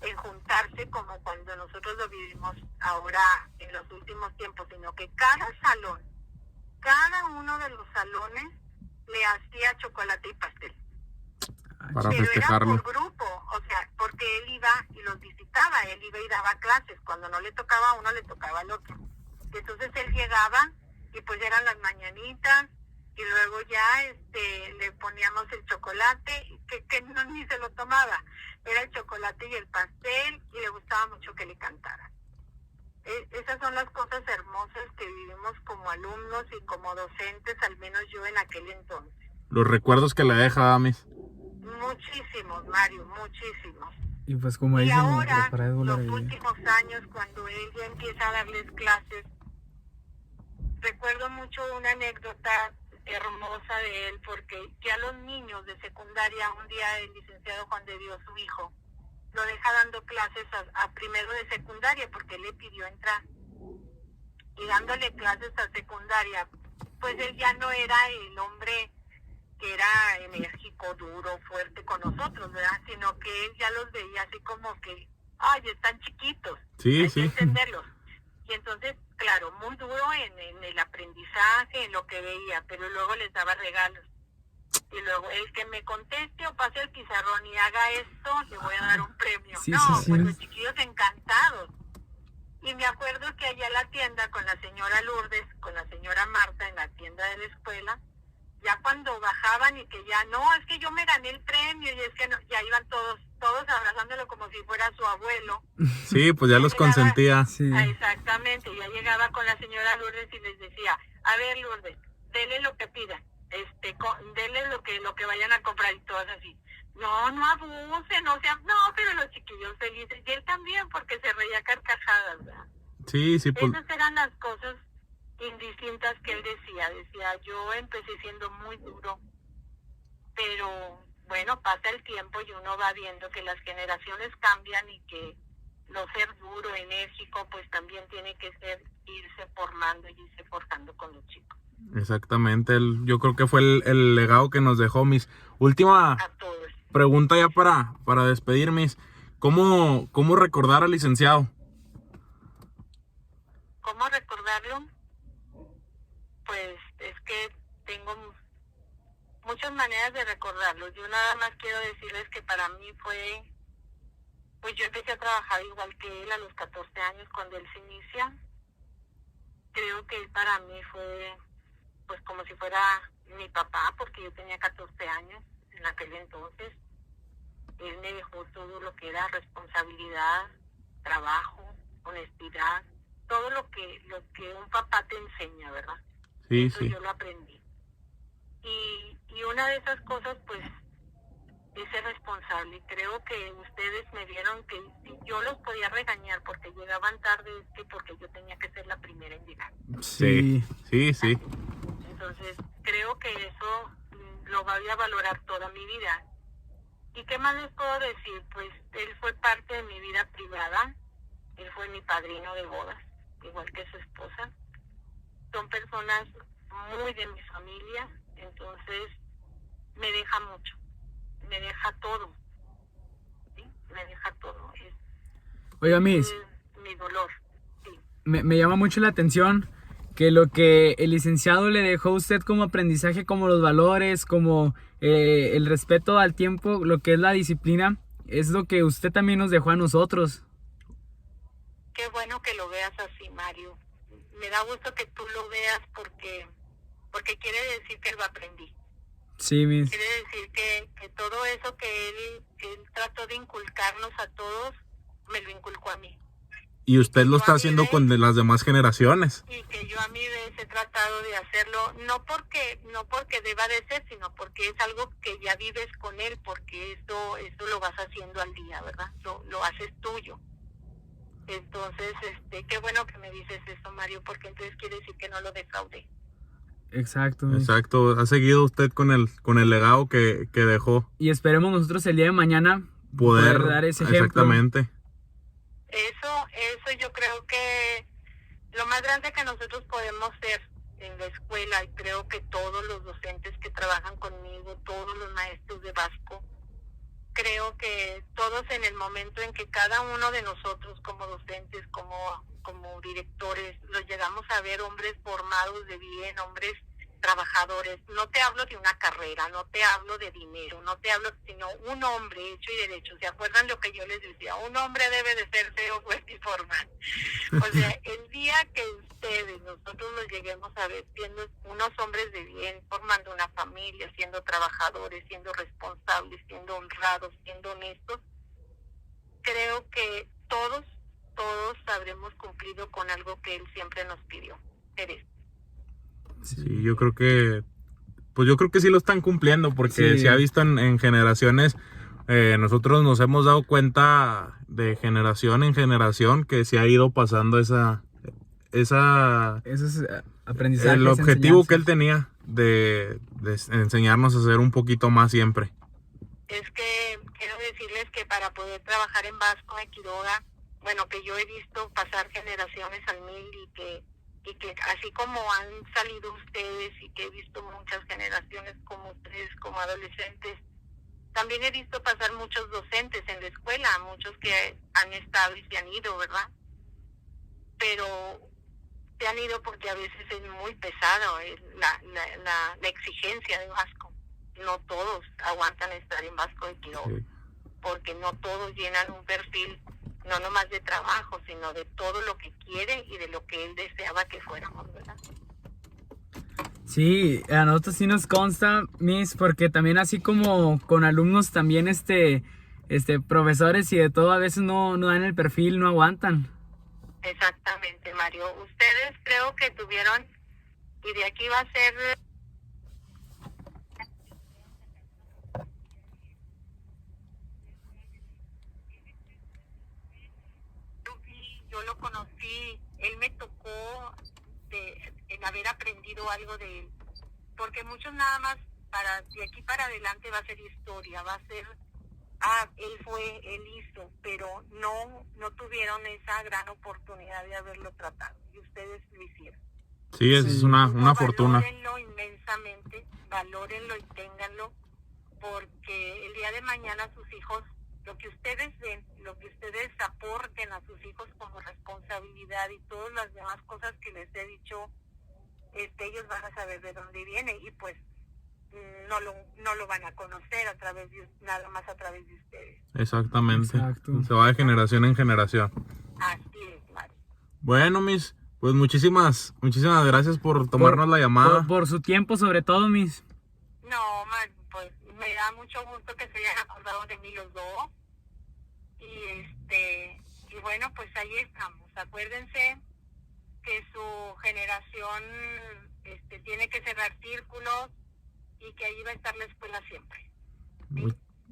en juntarse como cuando nosotros lo vivimos ahora en los últimos tiempos, sino que cada uno de los salones le hacía chocolate y pastel. Para Pero festejarlo. era por grupo, o sea, porque él iba y los visitaba, él iba y daba clases, cuando no le tocaba a uno, le tocaba al otro. Entonces él llegaba y pues eran las mañanitas, y luego ya le poníamos el chocolate, que no, ni se lo tomaba, era el chocolate y el pastel, y le gustaba mucho que le cantara. Esas son las cosas hermosas que vivimos como alumnos y como docentes, al menos yo en aquel entonces. Los recuerdos que le deja, Miss. Muchísimos, Mario, muchísimos. Y pues como Y dicen, ahora, para volver a los vivir. últimos años, cuando él ya empieza a darles clases, recuerdo mucho una anécdota hermosa de él, porque ya los niños de secundaria, un día el licenciado Juan de Dios, su hijo, lo deja dando clases a primero de secundaria, porque él le pidió entrar. Y dándole clases a secundaria, pues él ya no era el hombre que era enérgico, duro, fuerte con nosotros, ¿verdad? Sino que él ya los veía así como que, ay, están chiquitos, Sí, hay sí. que entenderlos. Y entonces, claro, muy duro en el aprendizaje, en lo que veía, pero luego les daba regalos. Y luego, el que me conteste o pase el pizarrón y haga esto, le voy a dar un premio. Sí, no, sí, sí. pues los chiquillos encantados. Y me acuerdo que allá en la tienda con la señora Lourdes, con la señora Marta en la tienda de la escuela, ya cuando bajaban y que ya, no, es que yo me gané el premio, y es que no, ya iban todos abrazándolo como si fuera su abuelo. Sí, pues ya los consentía. Sí. Exactamente, ya llegaba con la señora Lourdes y les decía, a ver, Lourdes, denle lo que pidan, denle lo que vayan a comprar, y todas así. No abusen, no, pero los chiquillos felices, y él también, porque se reía carcajadas, ¿verdad? Sí, pues. Esas eran las cosas indistintas que él decía, yo empecé siendo muy duro, pero bueno, pasa el tiempo y uno va viendo que las generaciones cambian, y que lo ser duro, enérgico, pues también tiene que irse formando y irse forjando con los chicos. Exactamente, yo creo que fue el legado que nos dejó, Miss. Última A todos. pregunta ya para despedir, Miss. ¿Cómo recordar al licenciado? ¿Cómo recordarlo? Pues es que tengo muchas maneras de recordarlo. Yo nada más quiero decirles que para mí pues yo empecé a trabajar igual que él a los 14 años cuando él se inicia. Creo que él para mí fue pues como si fuera mi papá, porque yo tenía 14 años en aquel entonces. Él me dejó todo lo que era responsabilidad, trabajo, honestidad, todo lo que un papá te enseña, ¿verdad? Sí, Eso sí. yo lo aprendí. Y una de esas cosas, pues, es ser responsable. Creo que ustedes me vieron que si yo los podía regañar porque llegaban tarde, es que porque yo tenía que ser la primera en llegar. Sí. Entonces, creo que eso lo voy a valorar toda mi vida. ¿Y qué más les puedo decir? Pues él fue parte de mi vida privada. Él fue mi padrino de bodas, igual que su esposa. Son personas muy de mi familia, entonces me deja mucho, me deja todo, ¿sí? Me deja todo. Oiga, Miss, Es mi dolor, sí. me llama mucho la atención que lo que el licenciado le dejó a usted como aprendizaje, como los valores, como el respeto al tiempo, lo que es la disciplina, es lo que usted también nos dejó a nosotros. Qué bueno que lo veas así, Mario. Me da gusto que tú lo veas porque quiere decir que lo aprendí. Sí, Miss. Quiere decir que todo eso que él trató de inculcarnos a todos, me lo inculcó a mí. Y usted lo Yo está a mi haciendo vez- con las demás generaciones. Y que yo a mi vez he tratado de hacerlo, no porque deba de ser, sino porque es algo que ya vives con él, porque eso lo vas haciendo al día, ¿verdad? Lo haces tuyo. Entonces, qué bueno que me dices eso, Mario, porque entonces quiere decir que no lo defraudé. Exacto, Miss. Exacto, ha seguido usted con el legado que dejó. Y esperemos nosotros el día de mañana Poder dar ese ejemplo. exactamente. Eso yo creo que lo más grande que nosotros podemos ser en la escuela, y creo que todos los docentes que trabajan conmigo, todos los maestros de Vasco, creo que todos en el momento en que cada uno de nosotros como docentes, como directores, los llegamos a ver hombres formados de bien, hombres trabajadores. No te hablo de una carrera, no te hablo de dinero, no te hablo, sino un hombre hecho y derecho. ¿Se acuerdan lo que yo les decía? Un hombre debe de ser feo, fuerte y formal. O sea, el día que nosotros los lleguemos a ver siendo unos hombres de bien, formando una familia, siendo trabajadores, siendo responsables, siendo honrados, siendo honestos, creo que todos habremos cumplido con algo que él siempre nos pidió. Eres. Sí, yo creo que sí lo están cumpliendo, porque Sí. se ha visto en generaciones. Nosotros nos hemos dado cuenta de generación en generación que se ha ido pasando Eso es aprendizaje. el objetivo que él tenía de enseñarnos a ser un poquito más siempre. Es que quiero decirles que para poder trabajar en Vasco de Quiroga, bueno, que yo he visto pasar generaciones al mil, y que así como han salido ustedes, y que he visto muchas generaciones como ustedes, como adolescentes, también he visto pasar muchos docentes en la escuela, muchos que han estado y se han ido, ¿verdad? Pero se han ido porque a veces es muy pesado la exigencia de Vasco. No todos aguantan estar en Vasco de Quiroga, Sí. porque no todos llenan un perfil, no nomás de trabajo, sino de todo lo que quiere y de lo que él deseaba que fuéramos, ¿verdad? Sí, a nosotros sí nos consta, Miss, porque también así como con alumnos también profesores y de todo a veces no dan el perfil, no aguantan. Exactamente, Mario. Ustedes creo que tuvieron, y de aquí va a ser... Yo lo conocí, él me tocó en haber aprendido algo de él, porque muchos nada más de aquí para adelante va a ser historia, va a ser, él hizo, pero no tuvieron esa gran oportunidad de haberlo tratado, y ustedes lo hicieron. Sí, esa es una fortuna. Valórenlo inmensamente, valórenlo y ténganlo, porque el día de mañana sus hijos, lo que ustedes ven, lo que ustedes aporten a sus hijos como responsabilidad y todas las demás cosas que les he dicho, ellos van a saber de dónde viene, y pues no lo van a conocer nada más a través de ustedes. Exactamente. Exacto. Se va de generación en generación. Así es, Mario. Bueno, Miss, pues muchísimas gracias por tomarnos la llamada. Por su tiempo sobre todo, Miss. No, pues me da mucho gusto que se hayan acordado de mí los dos. Y bueno, pues ahí estamos. Acuérdense que su generación tiene que cerrar círculos, y que ahí va a estar la escuela siempre. ¿Sí?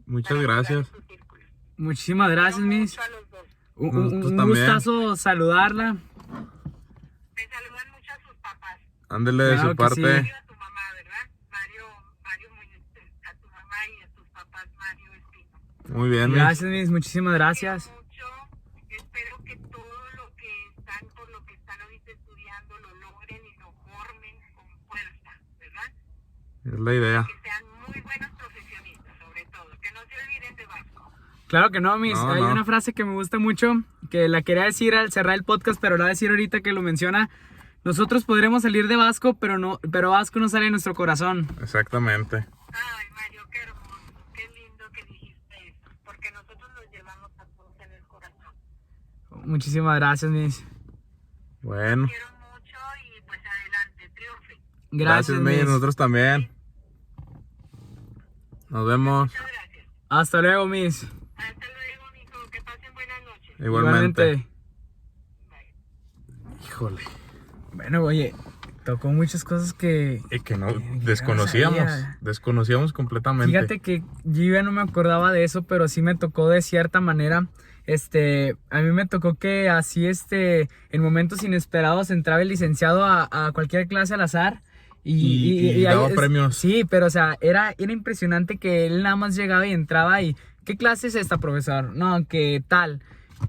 Muchas Para gracias. cerrar sus círculos. Muchísimas gracias, Quiero Miss. mucho a los dos. Nosotros Un también. gustazo saludarla. Me saludan mucho a sus papás. Ándele de Claro su que parte. sí. Mario, a tu mamá, ¿verdad? Mario Muñoz, a tu mamá y a tus papás, Mario Espino. Muy bien, Miss. Gracias, Miss. Muchísimas gracias. Quiero mucho. Espero que todo lo que están, por lo que están ahorita estudiando, lo logren y lo formen con fuerza, ¿verdad? Es la idea. Que sean muy buenos profesionistas, sobre todo. Que no se olviden de Vasco. Claro que no, Miss. No, Hay no. una frase que me gusta mucho, que la quería decir al cerrar el podcast, pero la voy a decir ahorita que lo menciona. Nosotros podremos salir de Vasco, pero Vasco no sale de nuestro corazón. Exactamente. Ay, Mario, qué hermoso. Qué lindo que dijiste eso. Porque nosotros los llevamos a todos en el corazón. Muchísimas gracias, Miss. Bueno. Quiero mucho y pues adelante, triunfe. Gracias, Miss. Miss. Nosotros también. Nos vemos. Muchas gracias. Hasta luego, Miss. Hasta luego, mijo. Que pasen buenas noches. Igualmente. Híjole. Bueno, oye, tocó muchas cosas que... Que no yo no desconocíamos. sabía. Desconocíamos completamente. Fíjate que yo ya no me acordaba de eso, pero sí me tocó de cierta manera. A mí me tocó que así, en momentos inesperados entraba el licenciado a cualquier clase al azar. Y daba ahí premios. Sí, pero o sea, era impresionante que él nada más llegaba y entraba y... ¿Qué clase es esta, profesor? No, que tal.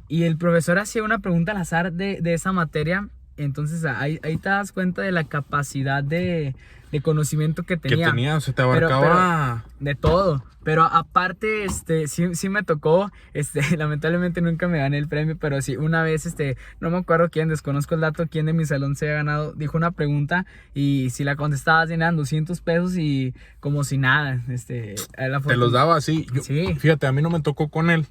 Y el profesor hacía una pregunta al azar de esa materia. Entonces ahí te das cuenta de la capacidad de conocimiento que tenía. Que tenía, se te abarcaba... De todo. Pero aparte, sí me tocó, lamentablemente nunca me gané el premio, pero sí, una vez, no me acuerdo quién, desconozco el dato, quién de mi salón se había ganado, dijo una pregunta y si la contestabas eran 200 pesos y como si nada, Te los daba así. Sí. Fíjate, a mí no me tocó con él,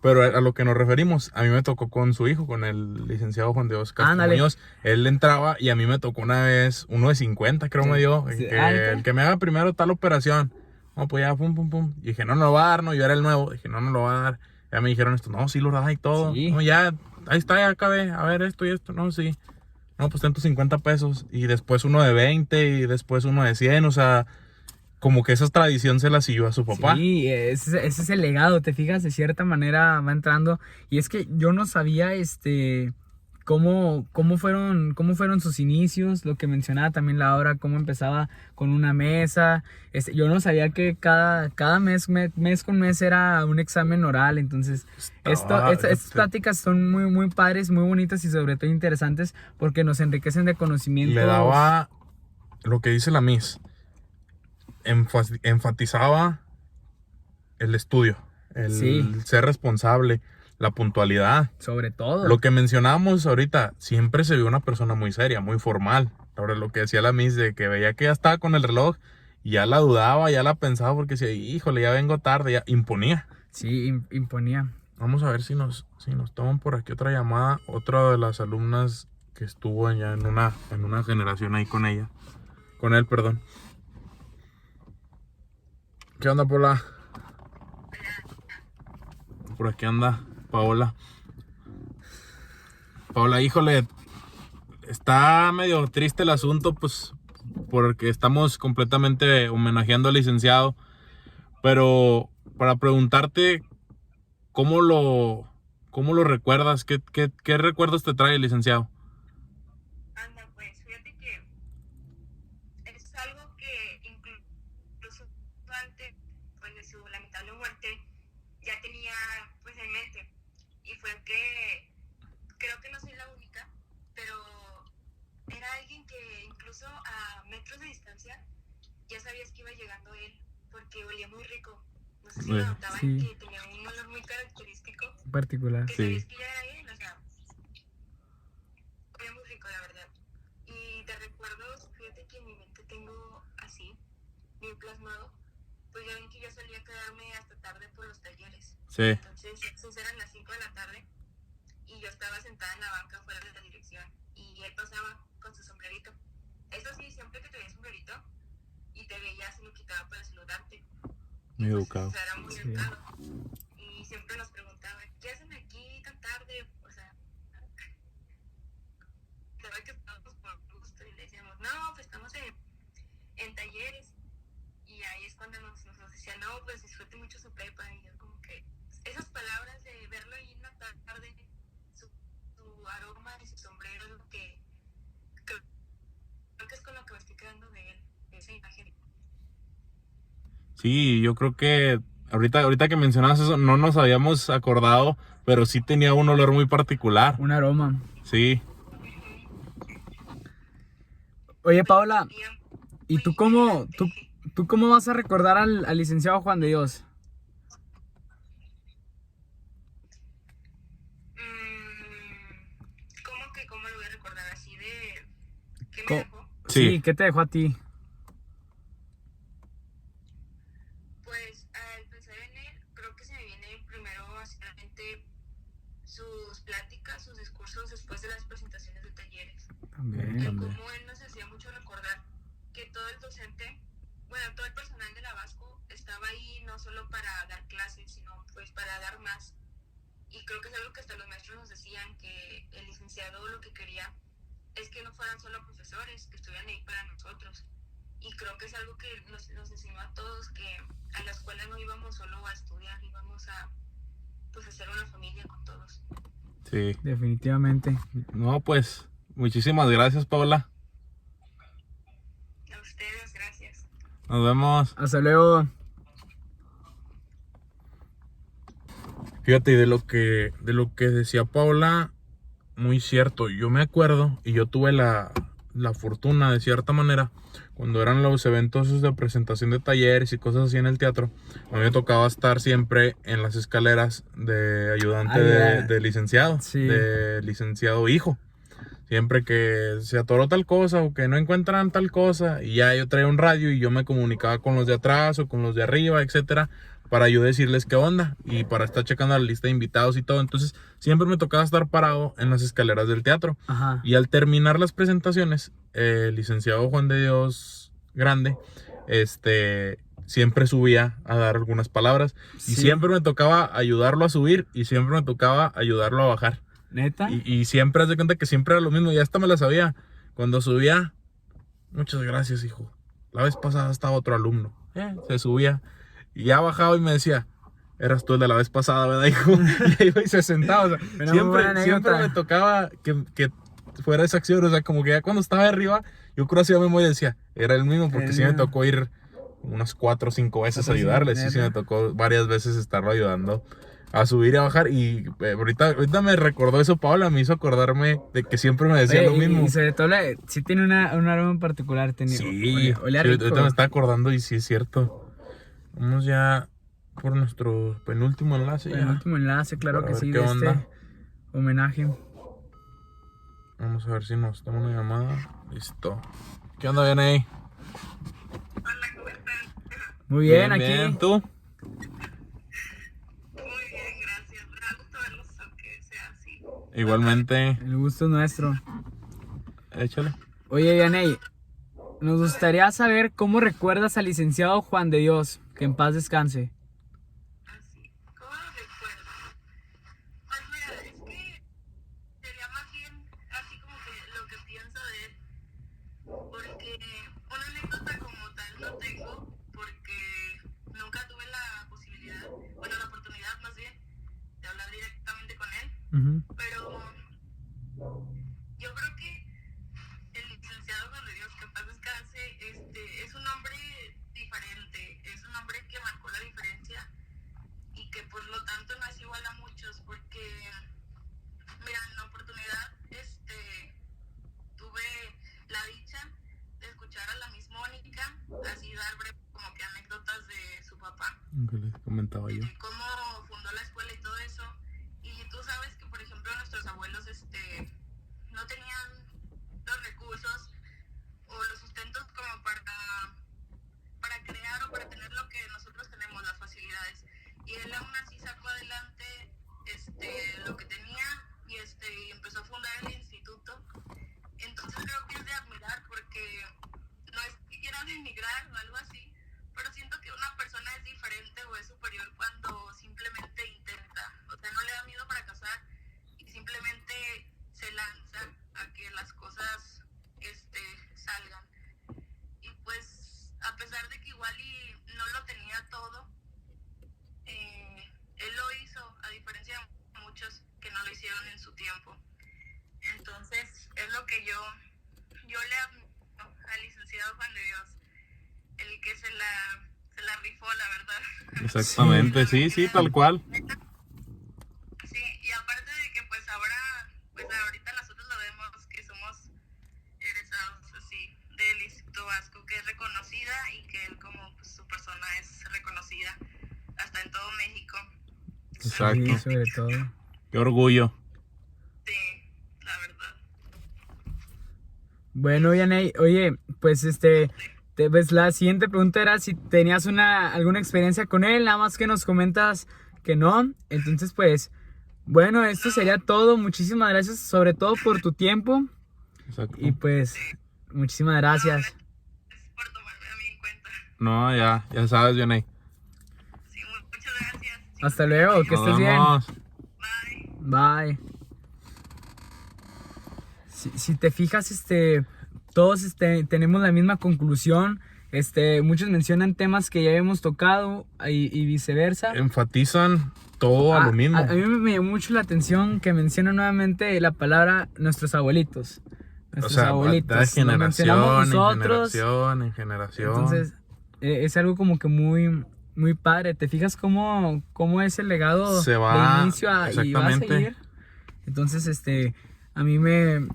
pero a lo que nos referimos, a mí me tocó con su hijo, con el licenciado Juan de Oscar Ándale. Muñoz. Él entraba y a mí me tocó una vez uno de 50, creo Sí. me dio, Sí. el que me haga primero tal operación. No, pues ya, pum, pum, pum. Y dije, no lo va a dar, no, yo era el nuevo. Dije, no lo va a dar. Ya me dijeron esto, no, sí lo da y todo. Sí. No, ya, ahí está, ya acabé. A ver, esto y esto, no, sí. No, pues tanto 50 pesos. Y después uno de 20 y después uno de 100, o sea, como que esa tradición se la siguió a su papá. Sí, ese es el legado, te fijas, de cierta manera va entrando. Y es que yo no sabía, cómo fueron sus inicios, lo que mencionaba también Laura, cómo empezaba con una mesa. Yo no sabía que cada mes con mes era un examen oral, entonces estas pláticas son muy, muy padres, muy bonitas y sobre todo interesantes porque nos enriquecen de conocimientos. Le daba lo que dice la Miss, enfatizaba el estudio, el Sí. ser responsable, la puntualidad. Sobre todo. Lo que mencionábamos ahorita, siempre se vio una persona muy seria, muy formal. Ahora lo que decía la Miss, de que veía que ya estaba con el reloj y ya la dudaba, ya la pensaba porque decía, híjole, ya vengo tarde, ya imponía. Sí, imponía. Vamos a ver si nos toman por aquí otra llamada, otra de las alumnas que estuvo ya en una generación ahí con ella. Con él, perdón. ¿Qué onda, Paula? Por aquí anda Paola. Paola, híjole, está medio triste el asunto, pues, porque estamos completamente homenajeando al licenciado. Pero para preguntarte, ¿cómo lo recuerdas? ¿Qué recuerdos te trae el licenciado? Anda, pues, fíjate que es algo que incluso antes pues, de su lamentable muerte ya tenía pues en mente. Y fue que creo que no soy la única, pero era alguien que incluso a metros de distancia ya sabías que iba llegando él, porque olía muy rico. No sé si lo notaban, Sí. que tenía un olor muy característico, Particular. que Sí. sabías que ya era él, o sea, olía muy rico, la verdad. Y de recuerdos, fíjate que en mi mente tengo así, bien plasmado, pues ya ven que yo solía quedarme hasta tarde por los talleres. Sí. Entonces, esas eran las 5 de la tarde y yo estaba sentada en la banca fuera de la dirección y él pasaba con su sombrerito. Eso sí, siempre que te veía sombrerito y te veía, se lo quitaba para saludarte. Muy Y, pues, educado. o sea, era muy Sí. educado. Y siempre nos preguntaba, ¿qué hacen aquí tan tarde? O sea, la verdad que estábamos por gusto y le decíamos, no, pues estamos en talleres. Y ahí es cuando nos decía, no, pues disfrute mucho su prepa. Y yo como que esas palabras de verlo ahí en la tarde, su aroma y su sombrero, es lo que creo que es con lo que me estoy quedando de él, de esa imagen. Sí, yo creo que ahorita que mencionabas eso, no nos habíamos acordado, pero sí tenía un olor muy particular. Un aroma. Sí. Oye, Paola, Bien, ¿y tú muy cómo, elegante. tú cómo vas a recordar al licenciado Juan de Dios? ¿Cómo lo voy a recordar? Así de... ¿Qué me Co- dejó? Sí. ¿Qué te dejó a ti? Pues al pensar en él, creo que se me viene primero hacia la mente sus pláticas, sus discursos después de las presentaciones de talleres. También. Y cómo él nos hacía mucho recordar que todo el docente, bueno, todo el personal de la Vasco está estaba ahí no solo para dar clases, sino pues para dar más. Y creo que es algo que hasta los maestros nos decían, que el licenciado lo que quería es que no fueran solo profesores, que estuvieran ahí para nosotros. Y creo que es algo que nos enseñó a todos, que a la escuela no íbamos solo a estudiar, íbamos a pues hacer una familia con todos. Sí. Definitivamente. No, pues, muchísimas gracias, Paola. A ustedes, gracias. Nos vemos. Hasta luego. Fíjate, y de lo que decía Paola, muy cierto. Yo me acuerdo, y yo tuve la fortuna, de cierta manera, cuando eran los eventos esos de presentación de talleres y cosas así en el teatro, a mí me tocaba estar siempre en las escaleras de ayudante de licenciado, Sí. de licenciado hijo. Siempre que se atoró tal cosa o que no encuentran tal cosa, y ya yo traía un radio y yo me comunicaba con los de atrás o con los de arriba, etcétera, para yo decirles qué onda y para estar checando la lista de invitados y todo. Entonces siempre me tocaba estar parado en las escaleras del teatro. Ajá. Y al terminar las presentaciones, el licenciado Juan de Dios Grande, siempre subía a dar algunas palabras. Sí. Y siempre me tocaba ayudarlo a subir y siempre me tocaba ayudarlo a bajar. ¿Neta? Y siempre haz de cuenta que siempre era lo mismo. Y hasta me la sabía. Cuando subía, muchas gracias, hijo. La vez pasada estaba otro alumno. Se subía. Y ya bajaba y me decía, eras tú el de la vez pasada, ¿verdad, hijo? Y ahí iba y se sentaba. O sea, Una muy buena siempre anécdota. me tocaba que fuera esa acción. O sea, como que ya cuando estaba arriba, yo creo que hacía memoria y decía, era el mismo, porque sí me tocó ir unas 4 o 5 veces a ayudarle. Sí, me tocó varias veces estarlo ayudando a subir y a bajar. Y ahorita me recordó eso, Paola, me hizo acordarme de que siempre me decía Oye, lo mismo. Y sobre todo, sí tiene un aroma en particular. Sí, Olía sí, rico. ahorita me estaba acordando y sí es cierto. Vamos ya por nuestro penúltimo enlace. El Ya. último enlace, claro Para que ver sí, qué de onda. este homenaje. Vamos a ver si nos toma una llamada. Listo. ¿Qué onda, bien ahí? Hola, ¿cómo están? Muy bien, aquí. Bien, ¿tú? Muy bien, gracias. Me da gusto verlos, aunque sea así. Igualmente. El gusto es nuestro. Échale. Oye, Vianey, nos gustaría saber cómo recuerdas al licenciado Juan de Dios. Que en paz descanse. Así. ¿Cómo lo recuerdo? Pues mira, es que sería más bien así como que lo que pienso de él. Porque una anécdota como tal no tengo, porque nunca tuve la posibilidad, bueno, la oportunidad más bien, de hablar directamente con él. Ujú. Pero yo creo que el licenciado Juan de Dios, que en paz descanse, es un hombre diferente, es un hombre que marcó la diferencia y que por lo tanto no es igual a muchos, porque mira, en la oportunidad tuve la dicha de escuchar a la Miss Mónica así dar breve como que anécdotas de su papá, Que les comentaba yo. de cómo fundó la escuela y todo eso. Y tú sabes que por ejemplo nuestros abuelos no tenían los recursos o los sustentos como para crear o para tener lo que nosotros tenemos, las facilidades. Y él aún así sacó adelante lo que tenía y empezó a fundar el instituto. Entonces creo que es de admirar, porque no es que quiera denigrar o algo así, pero siento que una persona es diferente o es superior cuando simplemente intenta. O sea, no le da miedo fracasar y simplemente se lanza a que las cosas salgan. Y pues, a pesar de que igual y no lo tenía todo, él lo hizo, a diferencia de muchos que no lo hicieron en su tiempo. Entonces, es lo que yo le admiro al licenciado Juan de Dios, el que se la rifó, la verdad. Exactamente, sí, tal cual. Sí, y aparte de que pues ahorita nosotros lo vemos que somos egresados así del Instituto Vasco, que es reconocida y que él como pues, su persona es reconocida hasta en todo México. Exacto. Sí, sobre todo. Qué orgullo. Sí, la verdad. Bueno, Vianey, oye, pues pues la siguiente pregunta era si tenías alguna experiencia con él, nada más que nos comentas que no. Entonces, pues, bueno, esto sería todo. Muchísimas gracias, sobre todo por tu tiempo. Exacto. Y pues, muchísimas gracias. Es por tomarme a mí en cuenta. No, ya sabes, Vianey. Hasta luego, que estés bien. vemos. Bye. Si te fijas, todos tenemos la misma conclusión. Muchos mencionan temas que ya hemos tocado y viceversa. Enfatizan todo a lo mismo. A mí me llamó mucho la atención que mencionan nuevamente la palabra nuestros abuelitos. O Nuestros sea, abuelitos. de Lo generación mencionamos en nosotros. generación en generación. Entonces, es algo como que muy, muy padre. ¿Te fijas cómo ese legado Se va, de inicio y va a exactamente. seguir? Entonces, a mí me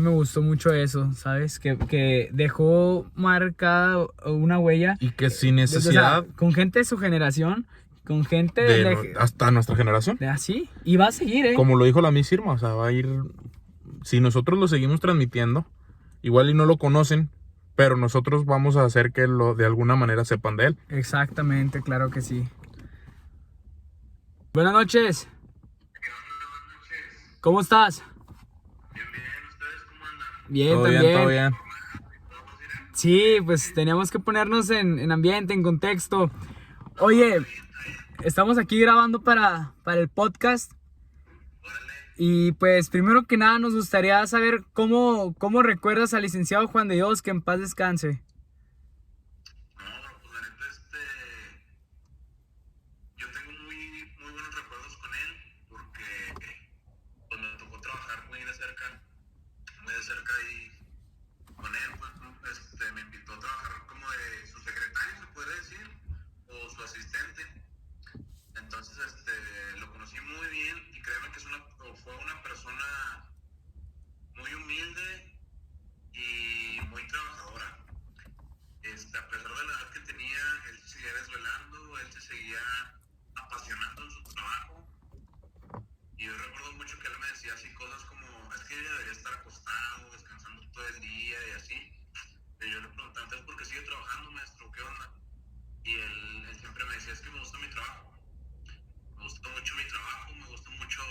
gustó mucho eso, ¿sabes? Que dejó marcada una huella. Y que sin O sea, necesidad con gente de su generación, con gente hasta nuestra generación. de así. Y va a seguir, ¿eh? Como lo dijo la Miss Irma, o sea, va a ir... Si nosotros lo seguimos transmitiendo, igual y no lo conocen, pero nosotros vamos a hacer que de alguna manera sepan de él. Exactamente, claro que sí. Buenas noches. ¿Cómo estás? Bien, ¿ustedes cómo andan? Bien, Todo también. bien, todo bien. Sí, pues teníamos que ponernos en ambiente, en contexto. Oye, estamos aquí grabando para el podcast. Y pues primero que nada nos gustaría saber cómo recuerdas al licenciado Juan de Dios, que en paz descanse. No, pues la neta, yo tengo muy buenos recuerdos con él, porque pues me tocó trabajar muy de cerca ahí con él, pues me invitó a trabajar como de su secretario, se puede decir, o su asistente. Entonces, lo conocí muy bien y créeme que fue una persona muy humilde y muy trabajadora. A pesar de la edad que tenía, él se seguía desvelando, él se seguía apasionando en su trabajo. Y yo recuerdo mucho que él me decía así cosas como, es que yo debería estar acostado, descansando todo el día y así. Y yo le preguntaba, entonces, ¿por qué sigue trabajando, maestro? ¿Qué onda? Y él siempre me decía, es que me gusta mi trabajo. Me gusta mucho mi trabajo, me gusta mucho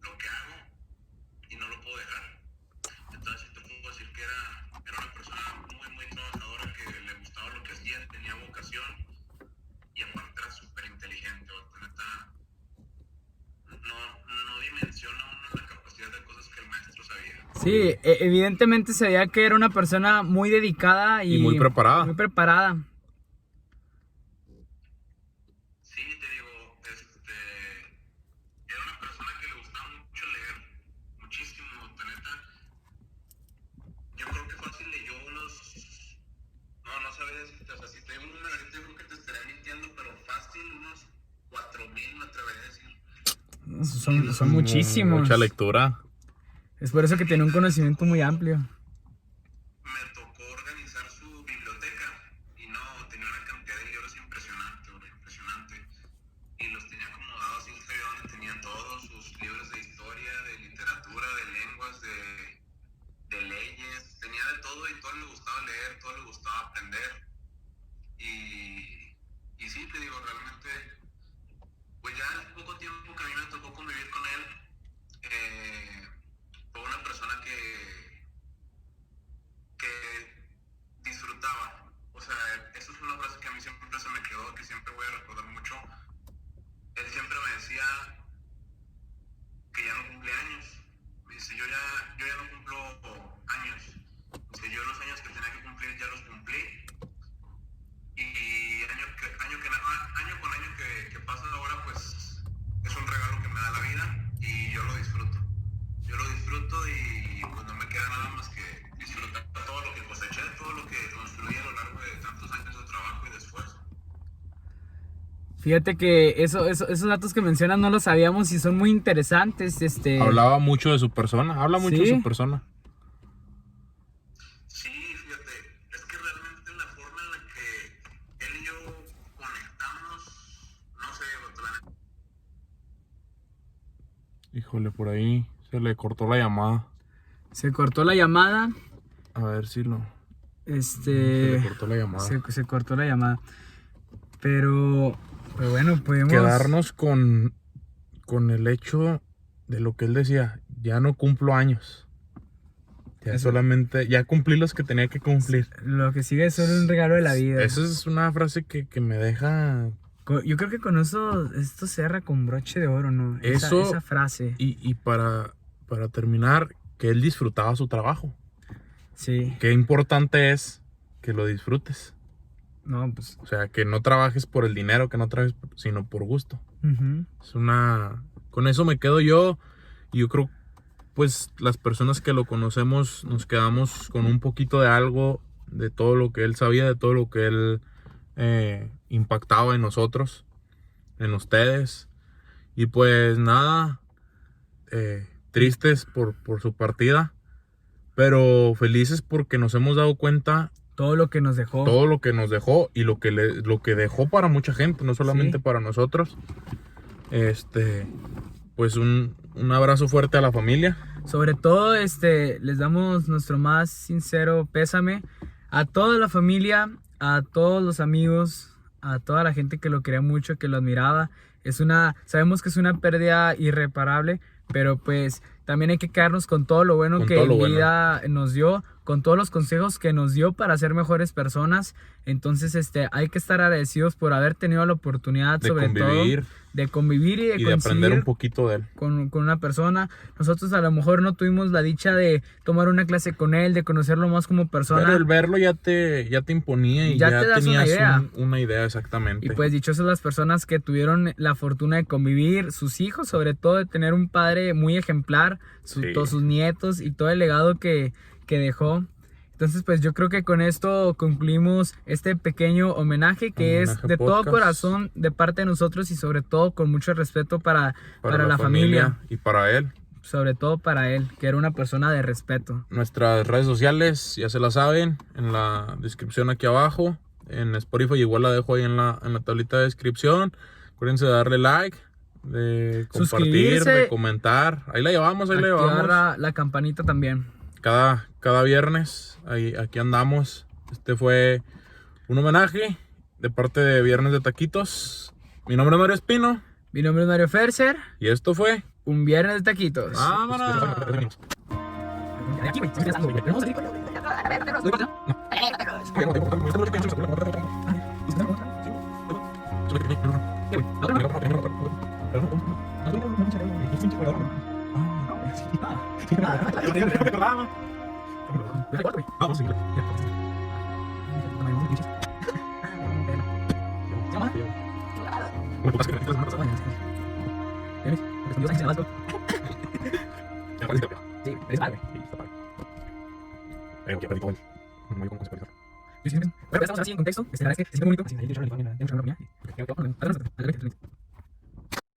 lo que hago y no lo puedo dejar. Entonces te puedo decir que era una persona muy trabajadora, que le gustaba lo que hacía, tenía vocación y aparte era súper inteligente. Neta, no dimensiona uno la capacidad de cosas que el maestro sabía. Sí, evidentemente se veía que era una persona muy dedicada y muy preparada. Muy preparada. Sí, te digo, era una persona que le gustaba mucho leer, muchísimo, la neta. Yo creo que fácil leyó no sabía decirte, o sea, si te digo un número ahorita yo creo que te estaría mintiendo, pero fácil unos 4,000 me atrevería a decir. Son muchísimos. Mucha lectura. Es por eso que tiene un conocimiento muy amplio. Me tocó organizar su biblioteca y tenía una cantidad de libros impresionante. Y los tenía acomodados así, donde tenía todos sus libros de historia, de literatura, de lenguas, de leyes, tenía de todo y todo le gustaba leer, todo le gustaba aprender. Y sí, te digo, realmente, pues ya el poco tiempo que a mí me tocó convivir con él, fue una persona que disfrutaba. O sea, eso es una frase que a mí siempre se me quedó, que siempre voy a recordar mucho. Él siempre me decía que ya no cumplía años. Me dice, yo ya no cumplo años. Dice, yo los años que tenía que cumplir ya los cumplí. Y año con año que pasa ahora, pues es un regalo que me da la vida y yo lo disfruto. Y pues no me queda nada más que disfrutar todo lo que coseché, todo lo que construí a lo largo de tantos años de trabajo y de esfuerzo. Fíjate que esos datos que mencionas no los sabíamos y son muy interesantes. Hablaba mucho de su persona, habla mucho de su persona. Sí, fíjate, es que realmente la forma en la que él y yo conectamos, no sé, Híjole, por ahí se le cortó la llamada. Se cortó la llamada. A ver si lo... Se Se le cortó la llamada. Se cortó la llamada. Pero bueno, podemos... Quedarnos con el hecho de lo que él decía. Ya no cumplo años. Ya cumplí los que tenía que cumplir. Lo que sigue es solo un regalo de la vida. Esa es una frase que me deja Yo creo que con eso, esto cierra con broche de oro, ¿no? Esa frase. Y para terminar, que él disfrutaba su trabajo. Sí. Qué importante es que lo disfrutes. No, pues. O sea, que no trabajes por el dinero, que no trabajes, sino por gusto. Uh-huh. Con eso me quedo yo. Y yo creo, pues, las personas que lo conocemos nos quedamos con un poquito de algo, de todo lo que él sabía, de todo lo que él impactaba en nosotros, en ustedes. Y pues nada, tristes por su partida, pero felices porque nos hemos dado cuenta todo lo que nos dejó. Todo lo que nos dejó y lo que dejó para mucha gente, no solamente para nosotros. Pues un abrazo fuerte a la familia. Sobre todo, les damos nuestro más sincero pésame a toda la familia, a todos los amigos, a toda la gente que lo quería mucho, que lo admiraba. Sabemos que es una pérdida irreparable, pero pues también hay que quedarnos con todo lo bueno que en vida nos dio, con todos los consejos que nos dio para ser mejores personas. Entonces, hay que estar agradecidos por haber tenido la oportunidad, sobre todo, de convivir y de aprender un poquito de él. Con una persona. Nosotros a lo mejor no tuvimos la dicha de tomar una clase con él, de conocerlo más como persona. Pero el verlo ya te imponía y ya tenías una idea exactamente. Y pues dichosas las personas que tuvieron la fortuna de convivir, sus hijos, sobre todo de tener un padre muy ejemplar, todos sus nietos y todo el legado que dejó. Entonces, pues yo creo que con esto concluimos este pequeño homenaje que es de todo corazón de parte de nosotros y sobre todo con mucho respeto para la familia. Y para él. Sobre todo para él, que era una persona de respeto. Nuestras redes sociales, ya se la saben, en la descripción aquí abajo. En Spotify igual la dejo ahí en la tablita de descripción. Acuérdense de darle like, de compartir, de comentar. Ahí la llevamos, ahí la llevamos. La campanita también. Cada viernes, aquí andamos. Este fue un homenaje de parte de Viernes de Taquitos. Mi nombre es Mario Espino. Mi nombre es Mario Ferser. Y esto fue un Viernes de Taquitos. ¡Vámonos! Vamos a seguir. Sí, es padre. Bueno, estamos así en contexto. Es que es muy bonito.